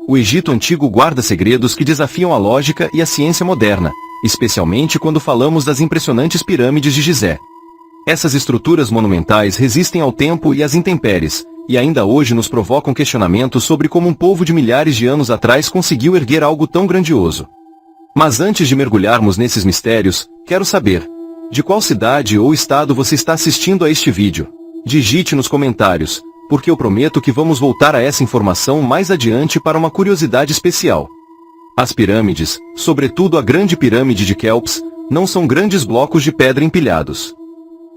O Egito Antigo guarda segredos que desafiam a lógica e a ciência moderna, especialmente quando falamos das impressionantes pirâmides de Gizé. Essas estruturas monumentais resistem ao tempo e às intempéries, e ainda hoje nos provocam questionamentos sobre como um povo de milhares de anos atrás conseguiu erguer algo tão grandioso. Mas antes de mergulharmos nesses mistérios, quero saber, de qual cidade ou estado você está assistindo a este vídeo? Digite nos comentários, porque eu prometo que vamos voltar a essa informação mais adiante para uma curiosidade especial. As pirâmides, sobretudo a Grande Pirâmide de Quéops, não são grandes blocos de pedra empilhados.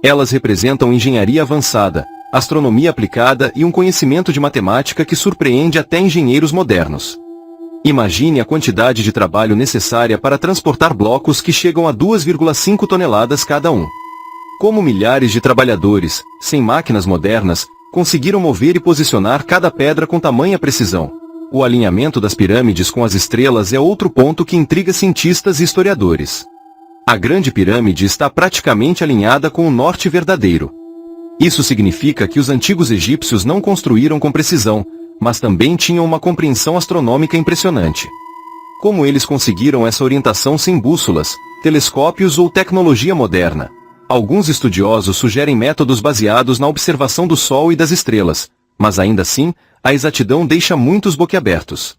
Elas representam engenharia avançada, astronomia aplicada e um conhecimento de matemática que surpreende até engenheiros modernos. Imagine a quantidade de trabalho necessária para transportar blocos que chegam a 2,5 toneladas cada um. Como milhares de trabalhadores, sem máquinas modernas, conseguiram mover e posicionar cada pedra com tamanha precisão. O alinhamento das pirâmides com as estrelas é outro ponto que intriga cientistas e historiadores. A Grande Pirâmide está praticamente alinhada com o norte verdadeiro. Isso significa que os antigos egípcios não construíram com precisão, mas também tinham uma compreensão astronômica impressionante. Como eles conseguiram essa orientação sem bússolas, telescópios ou tecnologia moderna? Alguns estudiosos sugerem métodos baseados na observação do Sol e das estrelas, mas ainda assim, a exatidão deixa muitos boquiabertos.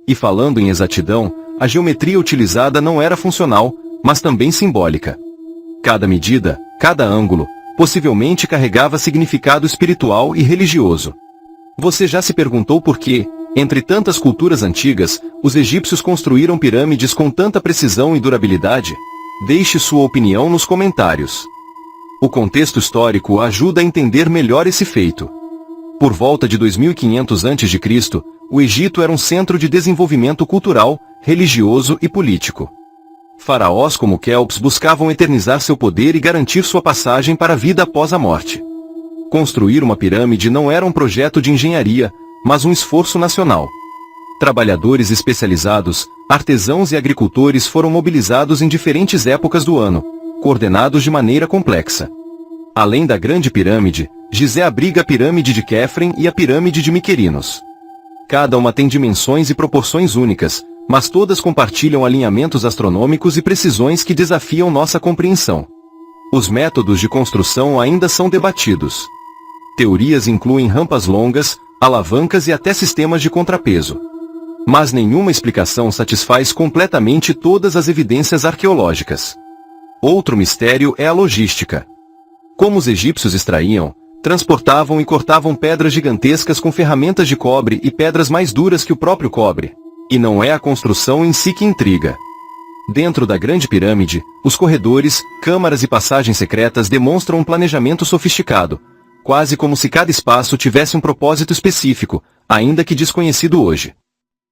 E falando em exatidão, a geometria utilizada não era funcional, mas também simbólica. Cada medida, cada ângulo, possivelmente carregava significado espiritual e religioso. Você já se perguntou por que, entre tantas culturas antigas, os egípcios construíram pirâmides com tanta precisão e durabilidade? Deixe sua opinião nos comentários. O contexto histórico ajuda a entender melhor esse feito. Por volta de 2500 a.C., o Egito era um centro de desenvolvimento cultural, religioso e político. Faraós como Quéops buscavam eternizar seu poder e garantir sua passagem para a vida após a morte. Construir uma pirâmide não era um projeto de engenharia, mas um esforço nacional. Trabalhadores especializados, artesãos e agricultores foram mobilizados em diferentes épocas do ano, coordenados de maneira complexa. Além da Grande Pirâmide, Gizé abriga a Pirâmide de Quefren e a Pirâmide de Miquerinos. Cada uma tem dimensões e proporções únicas, mas todas compartilham alinhamentos astronômicos e precisões que desafiam nossa compreensão. Os métodos de construção ainda são debatidos. Teorias incluem rampas longas, alavancas e até sistemas de contrapeso. Mas nenhuma explicação satisfaz completamente todas as evidências arqueológicas. Outro mistério é a logística. Como os egípcios extraíam, transportavam e cortavam pedras gigantescas com ferramentas de cobre e pedras mais duras que o próprio cobre. E não é a construção em si que intriga. Dentro da Grande Pirâmide, os corredores, câmaras e passagens secretas demonstram um planejamento sofisticado, quase como se cada espaço tivesse um propósito específico, ainda que desconhecido hoje.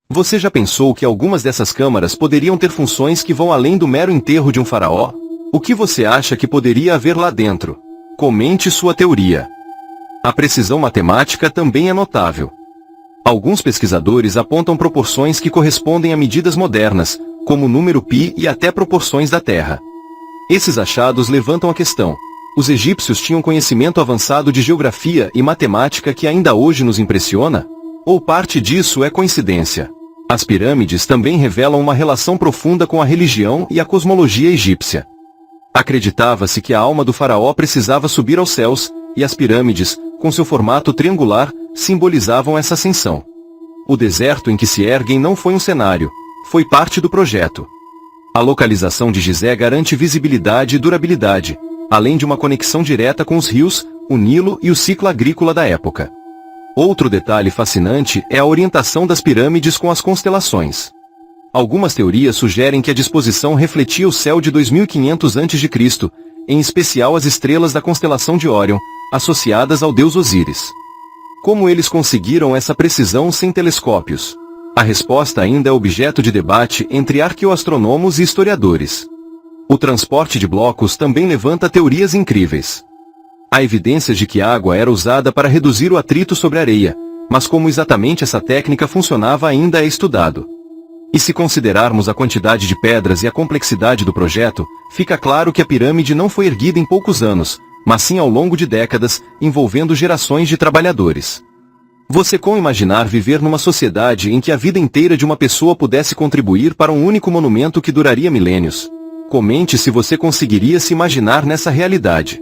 Você já pensou que algumas dessas câmaras poderiam ter funções que vão além do mero enterro de um faraó? O que você acha que poderia haver lá dentro? Comente sua teoria. A precisão matemática também é notável. Alguns pesquisadores apontam proporções que correspondem a medidas modernas, como o número π e até proporções da Terra. Esses achados levantam a questão: os egípcios tinham conhecimento avançado de geografia e matemática que ainda hoje nos impressiona? Ou parte disso é coincidência? As pirâmides também revelam uma relação profunda com a religião e a cosmologia egípcia. Acreditava-se que a alma do faraó precisava subir aos céus, e as pirâmides, com seu formato triangular, simbolizavam essa ascensão. O deserto em que se erguem não foi um cenário, foi parte do projeto. A localização de Gizé garante visibilidade e durabilidade, além de uma conexão direta com os rios, o Nilo e o ciclo agrícola da época. Outro detalhe fascinante é a orientação das pirâmides com as constelações. Algumas teorias sugerem que a disposição refletia o céu de 2500 a.C., em especial as estrelas da constelação de Órion, associadas ao deus Osíris. Como eles conseguiram essa precisão sem telescópios? A resposta ainda é objeto de debate entre arqueoastrônomos e historiadores. O transporte de blocos também levanta teorias incríveis. Há evidências de que a água era usada para reduzir o atrito sobre a areia, mas como exatamente essa técnica funcionava ainda é estudado. E se considerarmos a quantidade de pedras e a complexidade do projeto, fica claro que a pirâmide não foi erguida em poucos anos, mas sim ao longo de décadas, envolvendo gerações de trabalhadores. Você com imaginar viver numa sociedade em que a vida inteira de uma pessoa pudesse contribuir para um único monumento que duraria milênios? Comente se você conseguiria se imaginar nessa realidade.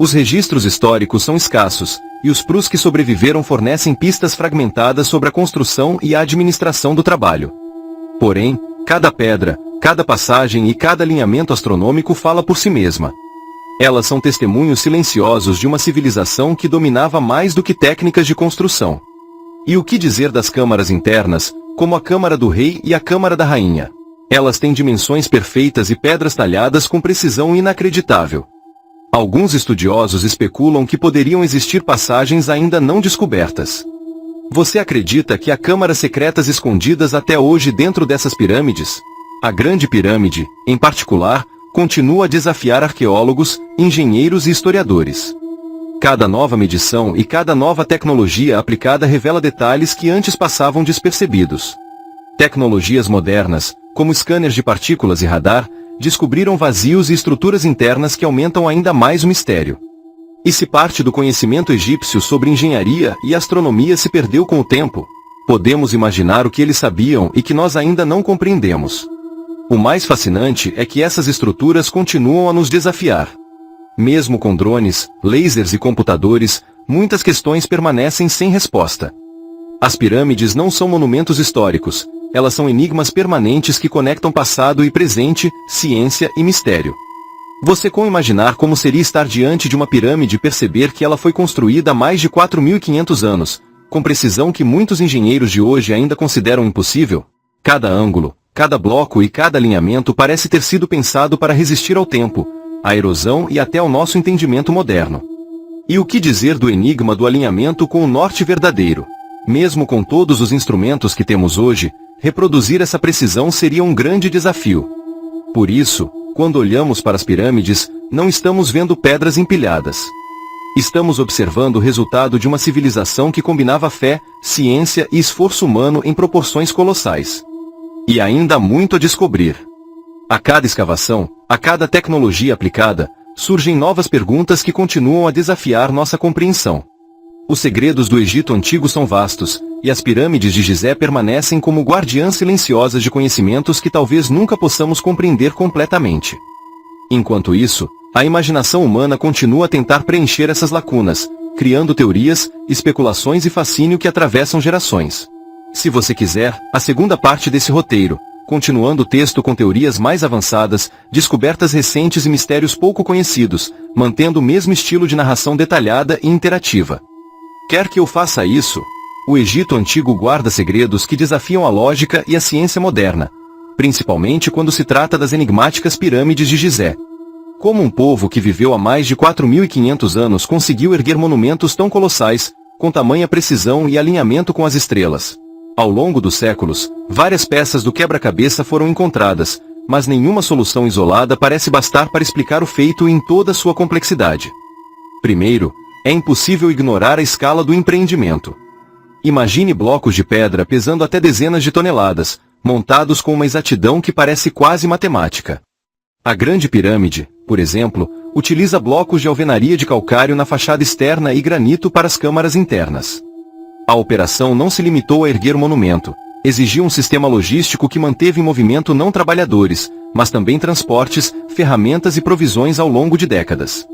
Os registros históricos são escassos, e os prus que sobreviveram fornecem pistas fragmentadas sobre a construção e a administração do trabalho. Porém, cada pedra, cada passagem e cada alinhamento astronômico fala por si mesma. Elas são testemunhos silenciosos de uma civilização que dominava mais do que técnicas de construção. E o que dizer das câmaras internas, como a Câmara do Rei e a Câmara da Rainha? Elas têm dimensões perfeitas e pedras talhadas com precisão inacreditável. Alguns estudiosos especulam que poderiam existir passagens ainda não descobertas. Você acredita que há câmaras secretas escondidas até hoje dentro dessas pirâmides? A Grande Pirâmide, em particular, continua a desafiar arqueólogos, engenheiros e historiadores. Cada nova medição e cada nova tecnologia aplicada revela detalhes que antes passavam despercebidos. Tecnologias modernas, como scanners de partículas e radar, descobriram vazios e estruturas internas que aumentam ainda mais o mistério. E se parte do conhecimento egípcio sobre engenharia e astronomia se perdeu com o tempo, podemos imaginar o que eles sabiam e que nós ainda não compreendemos. O mais fascinante é que essas estruturas continuam a nos desafiar. Mesmo com drones, lasers e computadores, muitas questões permanecem sem resposta. As pirâmides não são monumentos históricos, elas são enigmas permanentes que conectam passado e presente, ciência e mistério. Você com imaginar como seria estar diante de uma pirâmide e perceber que ela foi construída há mais de 4.500 anos, com precisão que muitos engenheiros de hoje ainda consideram impossível? Cada ângulo, cada bloco e cada alinhamento parece ter sido pensado para resistir ao tempo, à erosão e até ao nosso entendimento moderno. E o que dizer do enigma do alinhamento com o norte verdadeiro? Mesmo com todos os instrumentos que temos hoje, reproduzir essa precisão seria um grande desafio. Por isso, quando olhamos para as pirâmides, não estamos vendo pedras empilhadas. Estamos observando o resultado de uma civilização que combinava fé, ciência e esforço humano em proporções colossais. E ainda há muito a descobrir. A cada escavação, a cada tecnologia aplicada, surgem novas perguntas que continuam a desafiar nossa compreensão. Os segredos do Egito Antigo são vastos, e as pirâmides de Gizé permanecem como guardiãs silenciosas de conhecimentos que talvez nunca possamos compreender completamente. Enquanto isso, a imaginação humana continua a tentar preencher essas lacunas, criando teorias, especulações e fascínio que atravessam gerações. Se você quiser, a segunda parte desse roteiro, continuando o texto com teorias mais avançadas, descobertas recentes e mistérios pouco conhecidos, mantendo o mesmo estilo de narração detalhada e interativa. Quer que eu faça isso? O Egito Antigo guarda segredos que desafiam a lógica e a ciência moderna, principalmente quando se trata das enigmáticas pirâmides de Gizé. Como um povo que viveu há mais de 4.500 anos conseguiu erguer monumentos tão colossais, com tamanha precisão e alinhamento com as estrelas? Ao longo dos séculos, várias peças do quebra-cabeça foram encontradas, mas nenhuma solução isolada parece bastar para explicar o feito em toda a sua complexidade. Primeiro, é impossível ignorar a escala do empreendimento. Imagine blocos de pedra pesando até dezenas de toneladas, montados com uma exatidão que parece quase matemática. A Grande Pirâmide, por exemplo, utiliza blocos de alvenaria de calcário na fachada externa e granito para as câmaras internas. A operação não se limitou a erguer o monumento, exigiu um sistema logístico que manteve em movimento não trabalhadores, mas também transportes, ferramentas e provisões ao longo de décadas.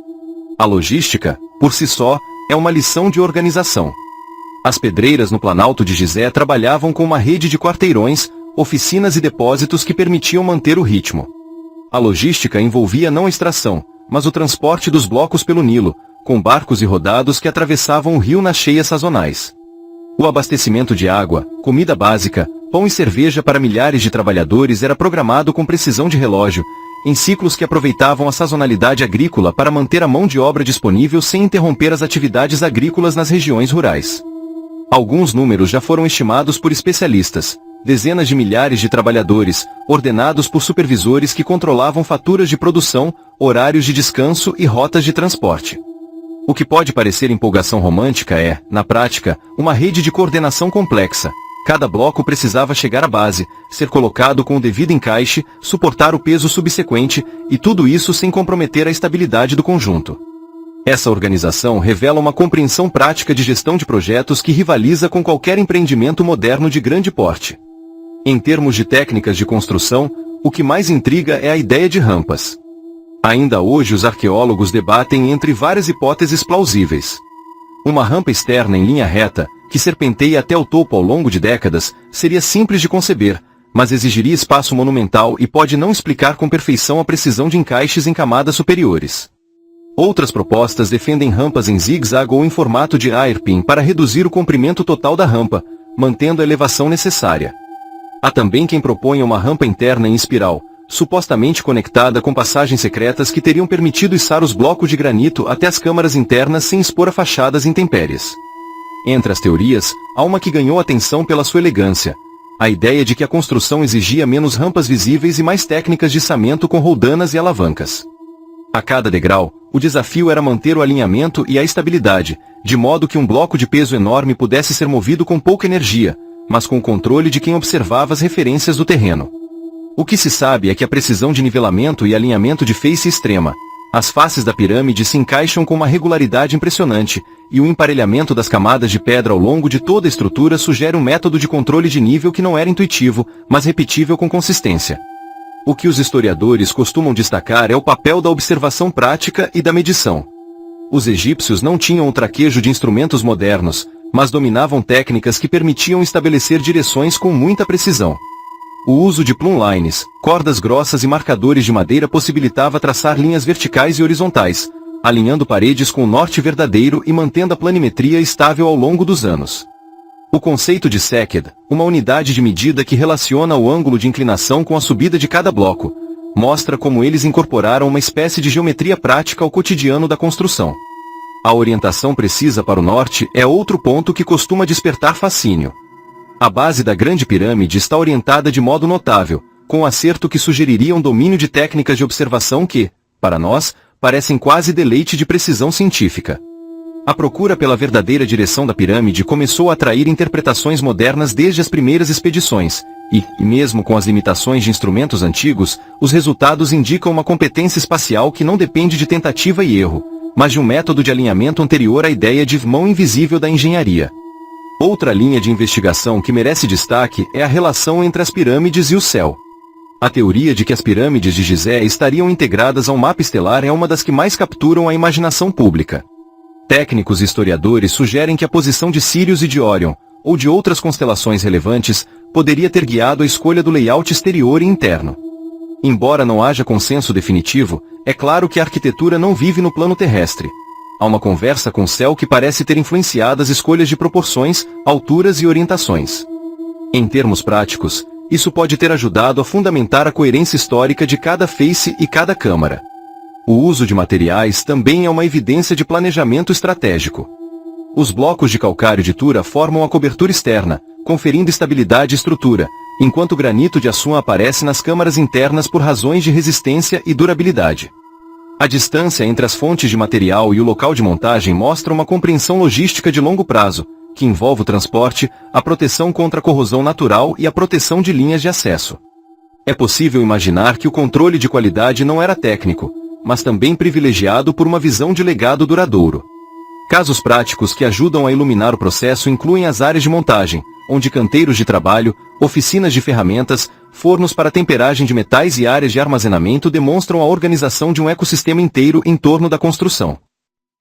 A logística, por si só, é uma lição de organização. As pedreiras no Planalto de Gizé trabalhavam com uma rede de quarteirões, oficinas e depósitos que permitiam manter o ritmo. A logística envolvia não a extração, mas o transporte dos blocos pelo Nilo, com barcos e rodados que atravessavam o rio nas cheias sazonais. O abastecimento de água, comida básica, pão e cerveja para milhares de trabalhadores era programado com precisão de relógio, em ciclos que aproveitavam a sazonalidade agrícola para manter a mão de obra disponível sem interromper as atividades agrícolas nas regiões rurais. Alguns números já foram estimados por especialistas: dezenas de milhares de trabalhadores, ordenados por supervisores que controlavam faturas de produção, horários de descanso e rotas de transporte. O que pode parecer empolgação romântica é, na prática, uma rede de coordenação complexa. Cada bloco precisava chegar à base, ser colocado com o devido encaixe, suportar o peso subsequente, e tudo isso sem comprometer a estabilidade do conjunto. Essa organização revela uma compreensão prática de gestão de projetos que rivaliza com qualquer empreendimento moderno de grande porte. Em termos de técnicas de construção, o que mais intriga é a ideia de rampas. Ainda hoje os arqueólogos debatem entre várias hipóteses plausíveis. Uma rampa externa em linha reta, que serpenteia até o topo ao longo de décadas, seria simples de conceber, mas exigiria espaço monumental e pode não explicar com perfeição a precisão de encaixes em camadas superiores. Outras propostas defendem rampas em zigue-zague ou em formato de hairpin para reduzir o comprimento total da rampa, mantendo a elevação necessária. Há também quem proponha uma rampa interna em espiral, supostamente conectada com passagens secretas que teriam permitido içar os blocos de granito até as câmaras internas sem expor a fachada às intempéries. Entre as teorias, há uma que ganhou atenção pela sua elegância: a ideia de que a construção exigia menos rampas visíveis e mais técnicas de içamento com roldanas e alavancas. A cada degrau, o desafio era manter o alinhamento e a estabilidade, de modo que um bloco de peso enorme pudesse ser movido com pouca energia, mas com o controle de quem observava as referências do terreno. O que se sabe é que a precisão de nivelamento e alinhamento de face extrema. As faces da pirâmide se encaixam com uma regularidade impressionante, e o emparelhamento das camadas de pedra ao longo de toda a estrutura sugere um método de controle de nível que não era intuitivo, mas repetível com consistência. O que os historiadores costumam destacar é o papel da observação prática e da medição. Os egípcios não tinham o traquejo de instrumentos modernos, mas dominavam técnicas que permitiam estabelecer direções com muita precisão. O uso de plumb lines, cordas grossas e marcadores de madeira possibilitava traçar linhas verticais e horizontais, alinhando paredes com o norte verdadeiro e mantendo a planimetria estável ao longo dos anos. O conceito de seked, uma unidade de medida que relaciona o ângulo de inclinação com a subida de cada bloco, mostra como eles incorporaram uma espécie de geometria prática ao cotidiano da construção. A orientação precisa para o norte é outro ponto que costuma despertar fascínio. A base da Grande Pirâmide está orientada de modo notável, com um acerto que sugeriria um domínio de técnicas de observação que, para nós, parecem quase deleite de precisão científica. A procura pela verdadeira direção da pirâmide começou a atrair interpretações modernas desde as primeiras expedições, e, mesmo com as limitações de instrumentos antigos, os resultados indicam uma competência espacial que não depende de tentativa e erro, mas de um método de alinhamento anterior à ideia de mão invisível da engenharia. Outra linha de investigação que merece destaque é a relação entre as pirâmides e o céu. A teoria de que as pirâmides de Gizé estariam integradas a um mapa estelar é uma das que mais capturam a imaginação pública. Técnicos e historiadores sugerem que a posição de Sírius e de Órion, ou de outras constelações relevantes, poderia ter guiado a escolha do layout exterior e interno. Embora não haja consenso definitivo, é claro que a arquitetura não vive no plano terrestre. Há uma conversa com o céu que parece ter influenciado as escolhas de proporções, alturas e orientações. Em termos práticos, isso pode ter ajudado a fundamentar a coerência histórica de cada face e cada câmara. O uso de materiais também é uma evidência de planejamento estratégico. Os blocos de calcário de Tura formam a cobertura externa, conferindo estabilidade e estrutura, enquanto o granito de Assum aparece nas câmaras internas por razões de resistência e durabilidade. A distância entre as fontes de material e o local de montagem mostra uma compreensão logística de longo prazo, que envolve o transporte, a proteção contra a corrosão natural e a proteção de linhas de acesso. É possível imaginar que o controle de qualidade não era técnico, mas também privilegiado por uma visão de legado duradouro. Casos práticos que ajudam a iluminar o processo incluem as áreas de montagem, onde canteiros de trabalho, oficinas de ferramentas, fornos para temperagem de metais e áreas de armazenamento demonstram a organização de um ecossistema inteiro em torno da construção.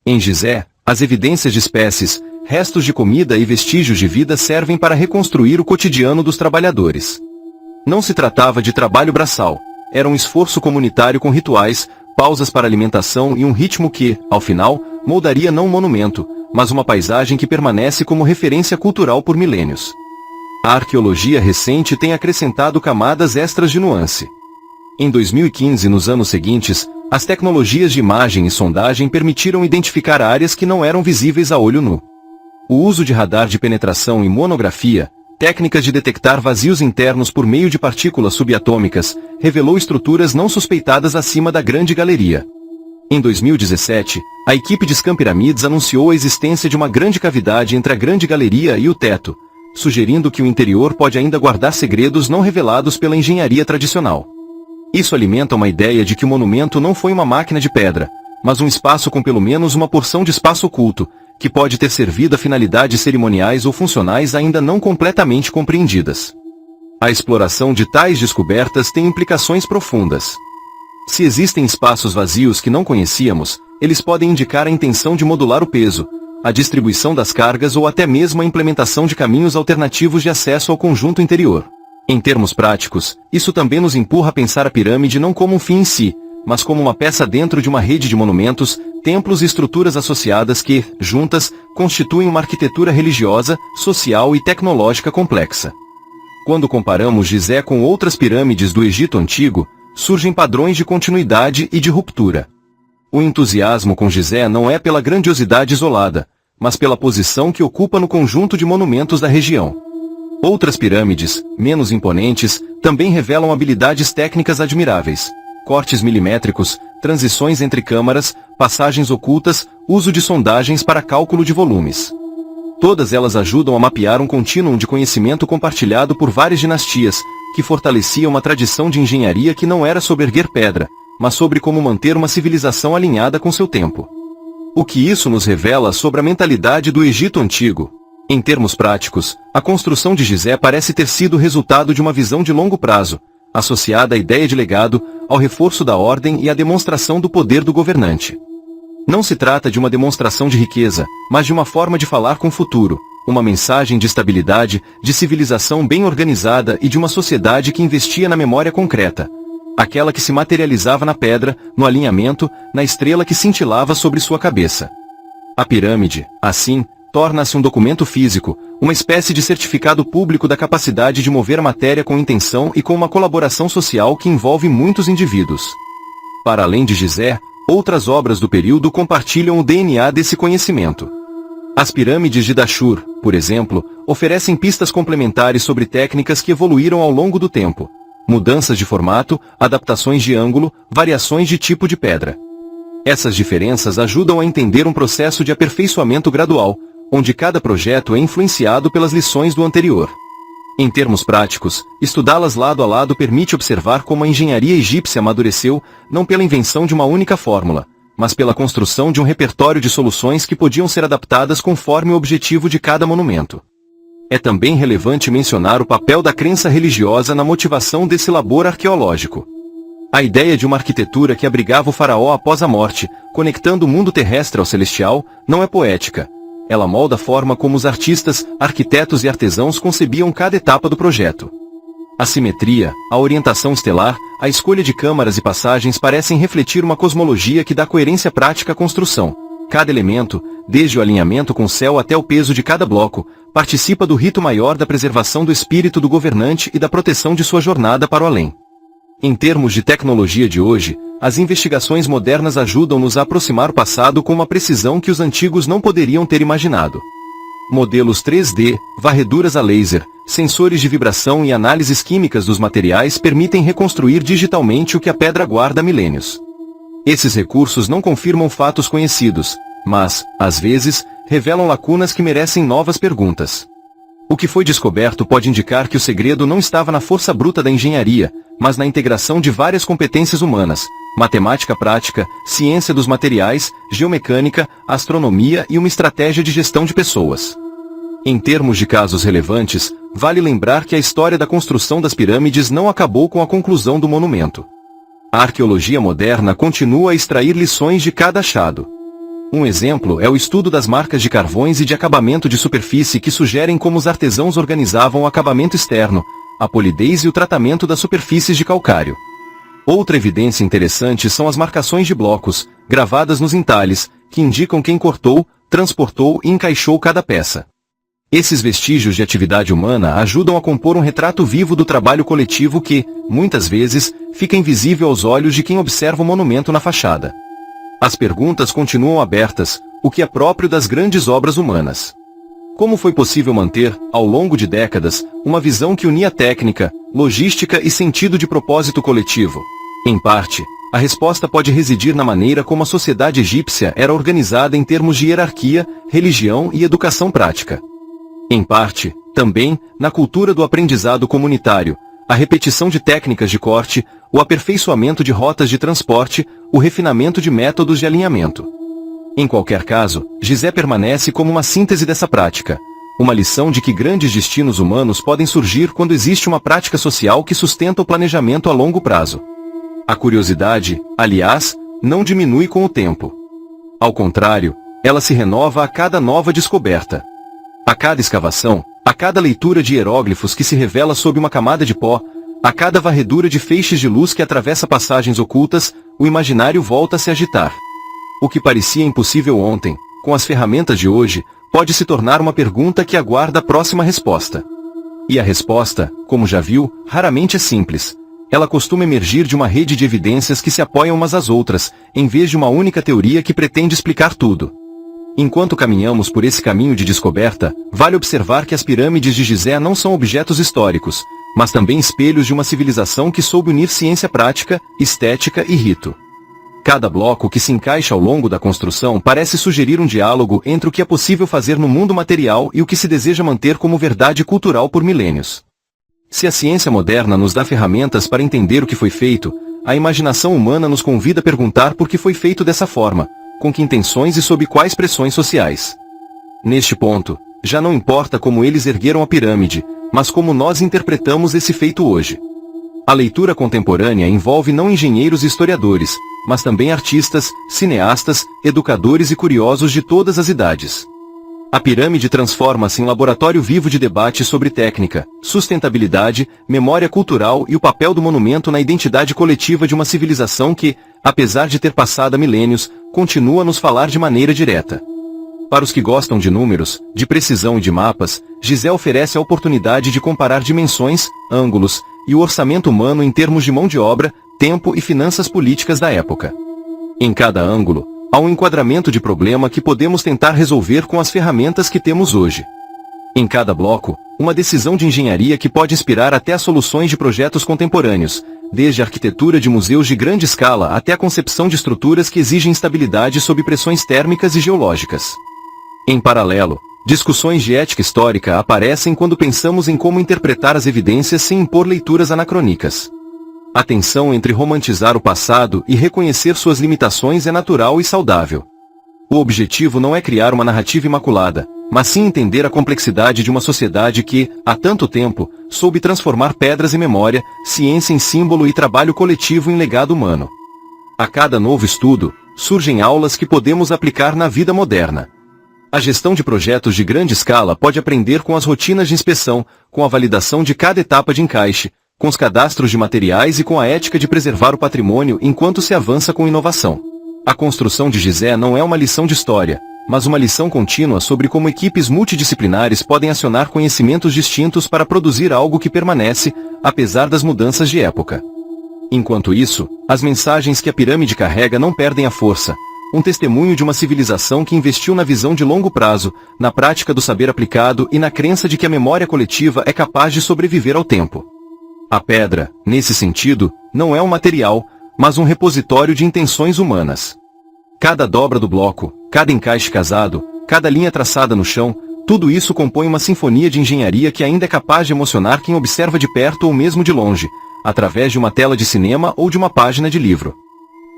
Em Gizé, as evidências de espécies, restos de comida e vestígios de vida servem para reconstruir o cotidiano dos trabalhadores. Não se tratava de trabalho braçal, era um esforço comunitário com rituais, pausas para alimentação e um ritmo que, ao final, moldaria não um monumento, mas uma paisagem que permanece como referência cultural por milênios. A arqueologia recente tem acrescentado camadas extras de nuance. Em 2015 e nos anos seguintes, as tecnologias de imagem e sondagem permitiram identificar áreas que não eram visíveis a olho nu. O uso de radar de penetração e monografia, técnicas de detectar vazios internos por meio de partículas subatômicas, revelou estruturas não suspeitadas acima da Grande Galeria. Em 2017, a equipe de Scan Pyramids anunciou a existência de uma grande cavidade entre a Grande Galeria e o teto, sugerindo que o interior pode ainda guardar segredos não revelados pela engenharia tradicional. Isso alimenta uma ideia de que o monumento não foi uma máquina de pedra, mas um espaço com pelo menos uma porção de espaço oculto, que pode ter servido a finalidades cerimoniais ou funcionais ainda não completamente compreendidas. A exploração de tais descobertas tem implicações profundas. Se existem espaços vazios que não conhecíamos, eles podem indicar a intenção de modular o peso, a distribuição das cargas ou até mesmo a implementação de caminhos alternativos de acesso ao conjunto interior. Em termos práticos, isso também nos empurra a pensar a pirâmide não como um fim em si, mas como uma peça dentro de uma rede de monumentos, templos e estruturas associadas que, juntas, constituem uma arquitetura religiosa, social e tecnológica complexa. Quando comparamos Gizé com outras pirâmides do Egito Antigo, surgem padrões de continuidade e de ruptura. O entusiasmo com Gizé não é pela grandiosidade isolada, mas pela posição que ocupa no conjunto de monumentos da região. Outras pirâmides, menos imponentes, também revelam habilidades técnicas admiráveis. Cortes milimétricos, transições entre câmaras, passagens ocultas, uso de sondagens para cálculo de volumes. Todas elas ajudam a mapear um contínuo de conhecimento compartilhado por várias dinastias, que fortalecia uma tradição de engenharia que não era sobre erguer pedra, mas sobre como manter uma civilização alinhada com seu tempo. O que isso nos revela sobre a mentalidade do Egito Antigo? Em termos práticos, a construção de Gizé parece ter sido resultado de uma visão de longo prazo, associada à ideia de legado, ao reforço da ordem e à demonstração do poder do governante. Não se trata de uma demonstração de riqueza, mas de uma forma de falar com o futuro, uma mensagem de estabilidade, de civilização bem organizada e de uma sociedade que investia na memória concreta, aquela que se materializava na pedra, no alinhamento, na estrela que cintilava sobre sua cabeça. A pirâmide, assim, torna-se um documento físico, uma espécie de certificado público da capacidade de mover a matéria com intenção e com uma colaboração social que envolve muitos indivíduos. Para além de Gizé, outras obras do período compartilham o DNA desse conhecimento. As pirâmides de Dashur, por exemplo, oferecem pistas complementares sobre técnicas que evoluíram ao longo do tempo. Mudanças de formato, adaptações de ângulo, variações de tipo de pedra. Essas diferenças ajudam a entender um processo de aperfeiçoamento gradual, onde cada projeto é influenciado pelas lições do anterior. Em termos práticos, estudá-las lado a lado permite observar como a engenharia egípcia amadureceu, não pela invenção de uma única fórmula, mas pela construção de um repertório de soluções que podiam ser adaptadas conforme o objetivo de cada monumento. É também relevante mencionar o papel da crença religiosa na motivação desse labor arqueológico. A ideia de uma arquitetura que abrigava o faraó após a morte, conectando o mundo terrestre ao celestial, não é poética. Ela molda a forma como os artistas, arquitetos e artesãos concebiam cada etapa do projeto. A simetria, a orientação estelar, a escolha de câmaras e passagens parecem refletir uma cosmologia que dá coerência prática à construção. Cada elemento, desde o alinhamento com o céu até o peso de cada bloco, participa do rito maior da preservação do espírito do governante e da proteção de sua jornada para o além. Em termos de tecnologia de hoje, as investigações modernas ajudam-nos a aproximar o passado com uma precisão que os antigos não poderiam ter imaginado. Modelos 3D, varreduras a laser, sensores de vibração e análises químicas dos materiais permitem reconstruir digitalmente o que a pedra guarda há milênios. Esses recursos não confirmam fatos conhecidos, mas, às vezes, revelam lacunas que merecem novas perguntas. O que foi descoberto pode indicar que o segredo não estava na força bruta da engenharia, mas na integração de várias competências humanas, matemática prática, ciência dos materiais, geomecânica, astronomia e uma estratégia de gestão de pessoas. Em termos de casos relevantes, vale lembrar que a história da construção das pirâmides não acabou com a conclusão do monumento. A arqueologia moderna continua a extrair lições de cada achado. Um exemplo é o estudo das marcas de carvões e de acabamento de superfície que sugerem como os artesãos organizavam o acabamento externo, a polidez e o tratamento das superfícies de calcário. Outra evidência interessante são as marcações de blocos, gravadas nos entalhes, que indicam quem cortou, transportou e encaixou cada peça. Esses vestígios de atividade humana ajudam a compor um retrato vivo do trabalho coletivo que, muitas vezes, fica invisível aos olhos de quem observa o monumento na fachada. As perguntas continuam abertas, o que é próprio das grandes obras humanas. Como foi possível manter, ao longo de décadas, uma visão que unia técnica, logística e sentido de propósito coletivo? Em parte, a resposta pode residir na maneira como a sociedade egípcia era organizada em termos de hierarquia, religião e educação prática. Em parte, também, na cultura do aprendizado comunitário, a repetição de técnicas de corte, o aperfeiçoamento de rotas de transporte, o refinamento de métodos de alinhamento. Em qualquer caso, Gizé permanece como uma síntese dessa prática. Uma lição de que grandes destinos humanos podem surgir quando existe uma prática social que sustenta o planejamento a longo prazo. A curiosidade, aliás, não diminui com o tempo. Ao contrário, ela se renova a cada nova descoberta. A cada escavação, a cada leitura de hieróglifos que se revela sob uma camada de pó, a cada varredura de feixes de luz que atravessa passagens ocultas, o imaginário volta a se agitar. O que parecia impossível ontem, com as ferramentas de hoje, pode se tornar uma pergunta que aguarda a próxima resposta. E a resposta, como já viu, raramente é simples. Ela costuma emergir de uma rede de evidências que se apoiam umas às outras, em vez de uma única teoria que pretende explicar tudo. Enquanto caminhamos por esse caminho de descoberta, vale observar que as pirâmides de Gizé não são objetos históricos, mas também espelhos de uma civilização que soube unir ciência prática, estética e rito. Cada bloco que se encaixa ao longo da construção parece sugerir um diálogo entre o que é possível fazer no mundo material e o que se deseja manter como verdade cultural por milênios. Se a ciência moderna nos dá ferramentas para entender o que foi feito, a imaginação humana nos convida a perguntar por que foi feito dessa forma, com que intenções e sob quais pressões sociais. Neste ponto, já não importa como eles ergueram a pirâmide, mas como nós interpretamos esse feito hoje. A leitura contemporânea envolve não engenheiros e historiadores, mas também artistas, cineastas, educadores e curiosos de todas as idades. A pirâmide transforma-se em laboratório vivo de debate sobre técnica, sustentabilidade, memória cultural e o papel do monumento na identidade coletiva de uma civilização que, apesar de ter passado há milênios, continua a nos falar de maneira direta. Para os que gostam de números, de precisão e de mapas, Gizé oferece a oportunidade de comparar dimensões, ângulos e o orçamento humano em termos de mão de obra, tempo e finanças políticas da época. Em cada ângulo, há um enquadramento de problema que podemos tentar resolver com as ferramentas que temos hoje. Em cada bloco, uma decisão de engenharia que pode inspirar até as soluções de projetos contemporâneos, desde a arquitetura de museus de grande escala até a concepção de estruturas que exigem estabilidade sob pressões térmicas e geológicas. Em paralelo, discussões de ética histórica aparecem quando pensamos em como interpretar as evidências sem impor leituras anacrônicas. A tensão entre romantizar o passado e reconhecer suas limitações é natural e saudável. O objetivo não é criar uma narrativa imaculada, mas sim entender a complexidade de uma sociedade que, há tanto tempo, soube transformar pedras em memória, ciência em símbolo e trabalho coletivo em legado humano. A cada novo estudo, surgem aulas que podemos aplicar na vida moderna. A gestão de projetos de grande escala pode aprender com as rotinas de inspeção, com a validação de cada etapa de encaixe, com os cadastros de materiais e com a ética de preservar o patrimônio enquanto se avança com inovação. A construção de Gizé não é uma lição de história, mas uma lição contínua sobre como equipes multidisciplinares podem acionar conhecimentos distintos para produzir algo que permanece, apesar das mudanças de época. Enquanto isso, as mensagens que a pirâmide carrega não perdem a força. Um testemunho de uma civilização que investiu na visão de longo prazo, na prática do saber aplicado e na crença de que a memória coletiva é capaz de sobreviver ao tempo. A pedra, nesse sentido, não é um material, mas um repositório de intenções humanas. Cada dobra do bloco, cada encaixe casado, cada linha traçada no chão, tudo isso compõe uma sinfonia de engenharia que ainda é capaz de emocionar quem observa de perto ou mesmo de longe, através de uma tela de cinema ou de uma página de livro.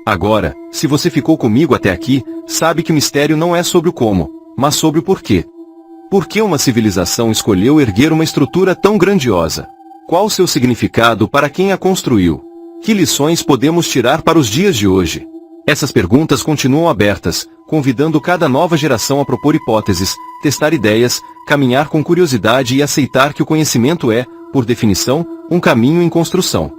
Agora, se você ficou comigo até aqui, sabe que o mistério não é sobre o como, mas sobre o porquê. Por que uma civilização escolheu erguer uma estrutura tão grandiosa? Qual o seu significado para quem a construiu? Que lições podemos tirar para os dias de hoje? Essas perguntas continuam abertas, convidando cada nova geração a propor hipóteses, testar ideias, caminhar com curiosidade e aceitar que o conhecimento é, por definição, um caminho em construção.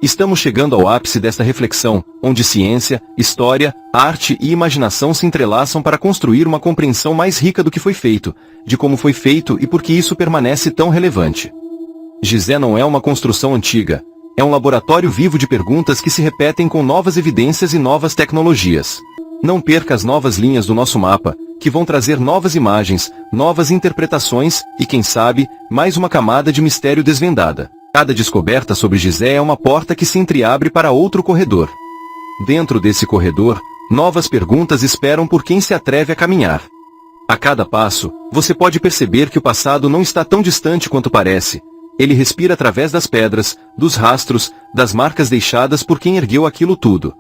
Estamos chegando ao ápice desta reflexão, onde ciência, história, arte e imaginação se entrelaçam para construir uma compreensão mais rica do que foi feito, de como foi feito e por que isso permanece tão relevante. Gizé não é uma construção antiga, é um laboratório vivo de perguntas que se repetem com novas evidências e novas tecnologias. Não perca as novas linhas do nosso mapa, que vão trazer novas imagens, novas interpretações e, quem sabe, mais uma camada de mistério desvendada. Cada descoberta sobre Gizé é uma porta que se entreabre para outro corredor. Dentro desse corredor, novas perguntas esperam por quem se atreve a caminhar. A cada passo, você pode perceber que o passado não está tão distante quanto parece. Ele respira através das pedras, dos rastros, das marcas deixadas por quem ergueu aquilo tudo.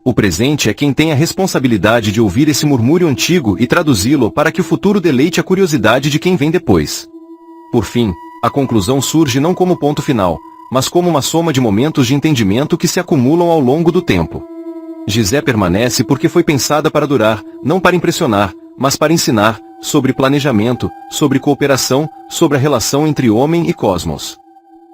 O presente é quem tem a responsabilidade de ouvir esse murmúrio antigo e traduzi-lo para que o futuro deleite a curiosidade de quem vem depois. Por fim, a conclusão surge não como ponto final, mas como uma soma de momentos de entendimento que se acumulam ao longo do tempo. Gizé permanece porque foi pensada para durar, não para impressionar, mas para ensinar, sobre planejamento, sobre cooperação, sobre a relação entre homem e cosmos.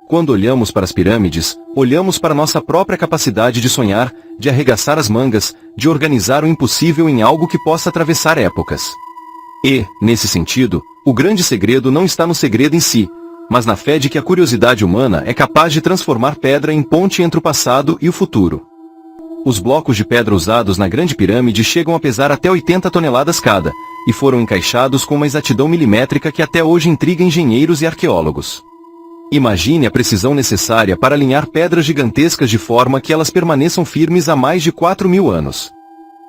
Quando olhamos para as pirâmides, olhamos para nossa própria capacidade de sonhar, de arregaçar as mangas, de organizar o impossível em algo que possa atravessar épocas. E, nesse sentido, o grande segredo não está no segredo em si, mas na fé de que a curiosidade humana é capaz de transformar pedra em ponte entre o passado e o futuro. Os blocos de pedra usados na Grande Pirâmide chegam a pesar até 80 toneladas cada, e foram encaixados com uma exatidão milimétrica que até hoje intriga engenheiros e arqueólogos. Imagine a precisão necessária para alinhar pedras gigantescas de forma que elas permaneçam firmes há mais de 4.000 anos.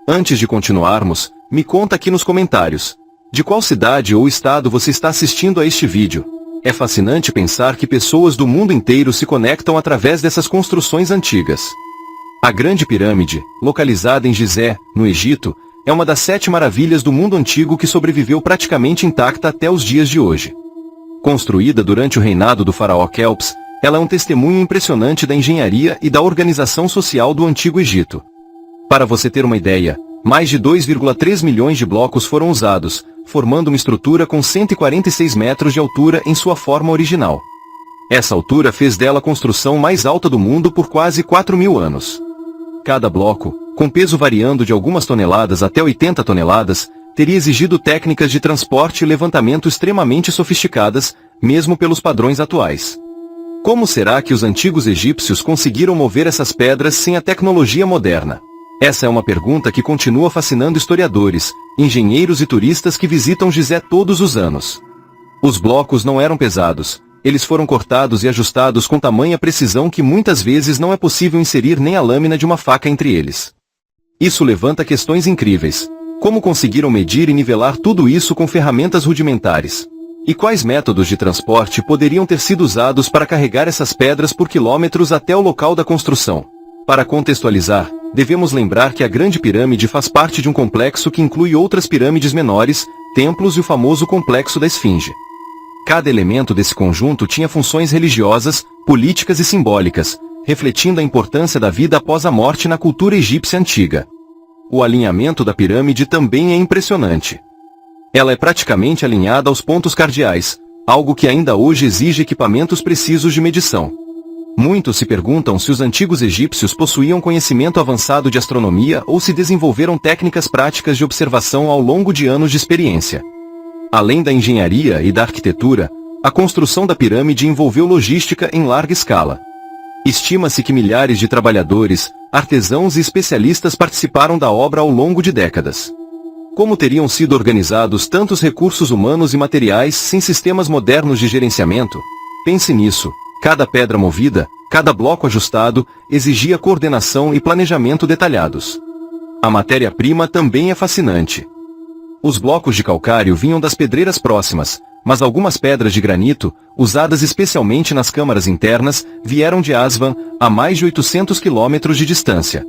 Antes de continuarmos, me conta aqui nos comentários. De qual cidade ou estado você está assistindo a este vídeo? É fascinante pensar que pessoas do mundo inteiro se conectam através dessas construções antigas. A Grande Pirâmide, localizada em Gizé, no Egito, é uma das 7 maravilhas do mundo antigo que sobreviveu praticamente intacta até os dias de hoje. Construída durante o reinado do faraó Kelps, ela é um testemunho impressionante da engenharia e da organização social do Antigo Egito. Para você ter uma ideia, mais de 2,3 milhões de blocos foram usados, formando uma estrutura com 146 metros de altura em sua forma original. Essa altura fez dela a construção mais alta do mundo por quase 4.000 anos. Cada bloco, com peso variando de algumas toneladas até 80 toneladas, teria exigido técnicas de transporte e levantamento extremamente sofisticadas, mesmo pelos padrões atuais. Como será que os antigos egípcios conseguiram mover essas pedras sem a tecnologia moderna? Essa é uma pergunta que continua fascinando historiadores, engenheiros e turistas que visitam Gizé todos os anos. Os blocos não eram pesados, eles foram cortados e ajustados com tamanha precisão que muitas vezes não é possível inserir nem a lâmina de uma faca entre eles. Isso levanta questões incríveis. Como conseguiram medir e nivelar tudo isso com ferramentas rudimentares? E quais métodos de transporte poderiam ter sido usados para carregar essas pedras por quilômetros até o local da construção? Para contextualizar, devemos lembrar que a Grande Pirâmide faz parte de um complexo que inclui outras pirâmides menores, templos e o famoso Complexo da Esfinge. Cada elemento desse conjunto tinha funções religiosas, políticas e simbólicas, refletindo a importância da vida após a morte na cultura egípcia antiga. O alinhamento da pirâmide também é impressionante. Ela é praticamente alinhada aos pontos cardeais, algo que ainda hoje exige equipamentos precisos de medição. Muitos se perguntam se os antigos egípcios possuíam conhecimento avançado de astronomia ou se desenvolveram técnicas práticas de observação ao longo de anos de experiência. Além da engenharia e da arquitetura, a construção da pirâmide envolveu logística em larga escala. Estima-se que milhares de trabalhadores, artesãos e especialistas participaram da obra ao longo de décadas. Como teriam sido organizados tantos recursos humanos e materiais sem sistemas modernos de gerenciamento? Pense nisso, cada pedra movida, cada bloco ajustado, exigia coordenação e planejamento detalhados. A matéria-prima também é fascinante. Os blocos de calcário vinham das pedreiras próximas, mas algumas pedras de granito, usadas especialmente nas câmaras internas, vieram de Aswan, a mais de 800 quilômetros de distância.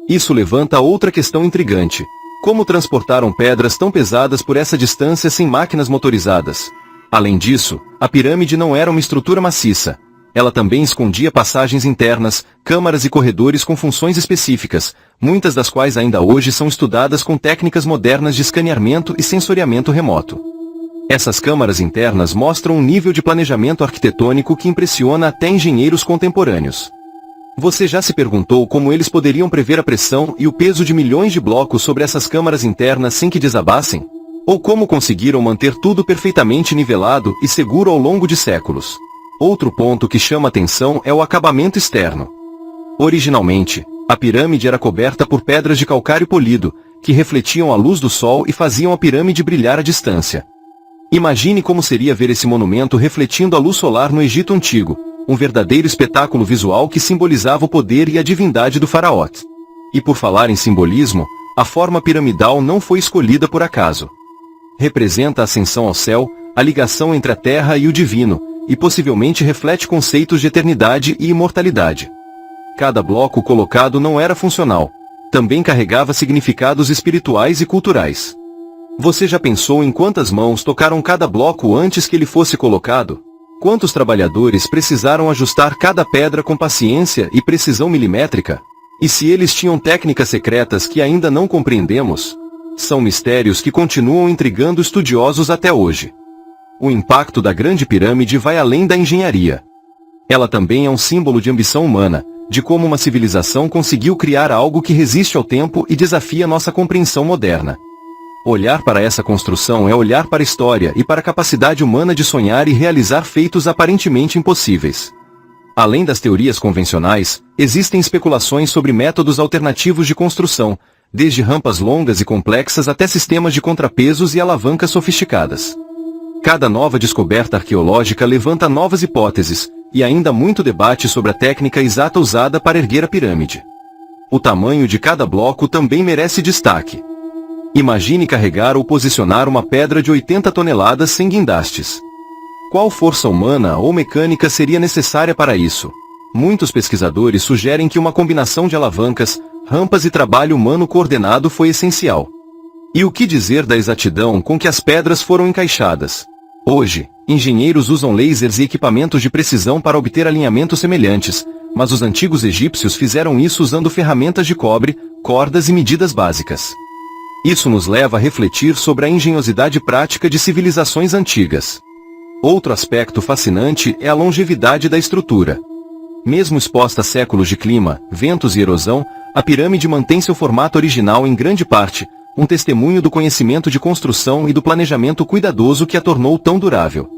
Isso levanta outra questão intrigante. Como transportaram pedras tão pesadas por essa distância sem máquinas motorizadas? Além disso, a pirâmide não era uma estrutura maciça. Ela também escondia passagens internas, câmaras e corredores com funções específicas, muitas das quais ainda hoje são estudadas com técnicas modernas de escaneamento e sensoriamento remoto. Essas câmaras internas mostram um nível de planejamento arquitetônico que impressiona até engenheiros contemporâneos. Você já se perguntou como eles poderiam prever a pressão e o peso de milhões de blocos sobre essas câmaras internas sem que desabassem? Ou como conseguiram manter tudo perfeitamente nivelado e seguro ao longo de séculos? Outro ponto que chama atenção é o acabamento externo. Originalmente, a pirâmide era coberta por pedras de calcário polido, que refletiam a luz do sol e faziam a pirâmide brilhar à distância. Imagine como seria ver esse monumento refletindo a luz solar no Egito Antigo, um verdadeiro espetáculo visual que simbolizava o poder e a divindade do faraó. E por falar em simbolismo, a forma piramidal não foi escolhida por acaso. Representa a ascensão ao céu, a ligação entre a terra e o divino, e possivelmente reflete conceitos de eternidade e imortalidade. Cada bloco colocado não era funcional. Também carregava significados espirituais e culturais. Você já pensou em quantas mãos tocaram cada bloco antes que ele fosse colocado? Quantos trabalhadores precisaram ajustar cada pedra com paciência e precisão milimétrica? E se eles tinham técnicas secretas que ainda não compreendemos? São mistérios que continuam intrigando estudiosos até hoje. O impacto da Grande Pirâmide vai além da engenharia. Ela também é um símbolo de ambição humana, de como uma civilização conseguiu criar algo que resiste ao tempo e desafia nossa compreensão moderna. Olhar para essa construção é olhar para a história e para a capacidade humana de sonhar e realizar feitos aparentemente impossíveis. Além das teorias convencionais, existem especulações sobre métodos alternativos de construção, desde rampas longas e complexas até sistemas de contrapesos e alavancas sofisticadas. Cada nova descoberta arqueológica levanta novas hipóteses, e ainda muito debate sobre a técnica exata usada para erguer a pirâmide. O tamanho de cada bloco também merece destaque. Imagine carregar ou posicionar uma pedra de 80 toneladas sem guindastes. Qual força humana ou mecânica seria necessária para isso? Muitos pesquisadores sugerem que uma combinação de alavancas, rampas e trabalho humano coordenado foi essencial. E o que dizer da exatidão com que as pedras foram encaixadas? Hoje, engenheiros usam lasers e equipamentos de precisão para obter alinhamentos semelhantes, mas os antigos egípcios fizeram isso usando ferramentas de cobre, cordas e medidas básicas. Isso nos leva a refletir sobre a engenhosidade prática de civilizações antigas. Outro aspecto fascinante é a longevidade da estrutura. Mesmo exposta a séculos de clima, ventos e erosão, a pirâmide mantém seu formato original em grande parte, um testemunho do conhecimento de construção e do planejamento cuidadoso que a tornou tão durável.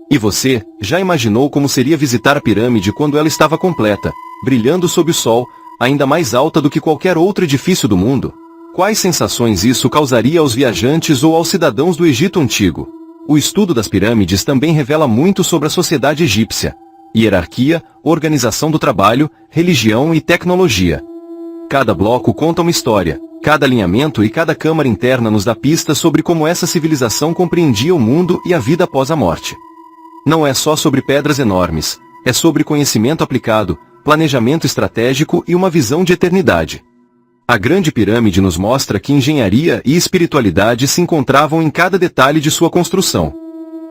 E você, já imaginou como seria visitar a pirâmide quando ela estava completa, brilhando sob o sol, ainda mais alta do que qualquer outro edifício do mundo? Quais sensações isso causaria aos viajantes ou aos cidadãos do Egito Antigo? O estudo das pirâmides também revela muito sobre a sociedade egípcia: hierarquia, organização do trabalho, religião e tecnologia. Cada bloco conta uma história, cada alinhamento e cada câmara interna nos dá pistas sobre como essa civilização compreendia o mundo e a vida após a morte. Não é só sobre pedras enormes, é sobre conhecimento aplicado, planejamento estratégico e uma visão de eternidade. A Grande Pirâmide nos mostra que engenharia e espiritualidade se encontravam em cada detalhe de sua construção.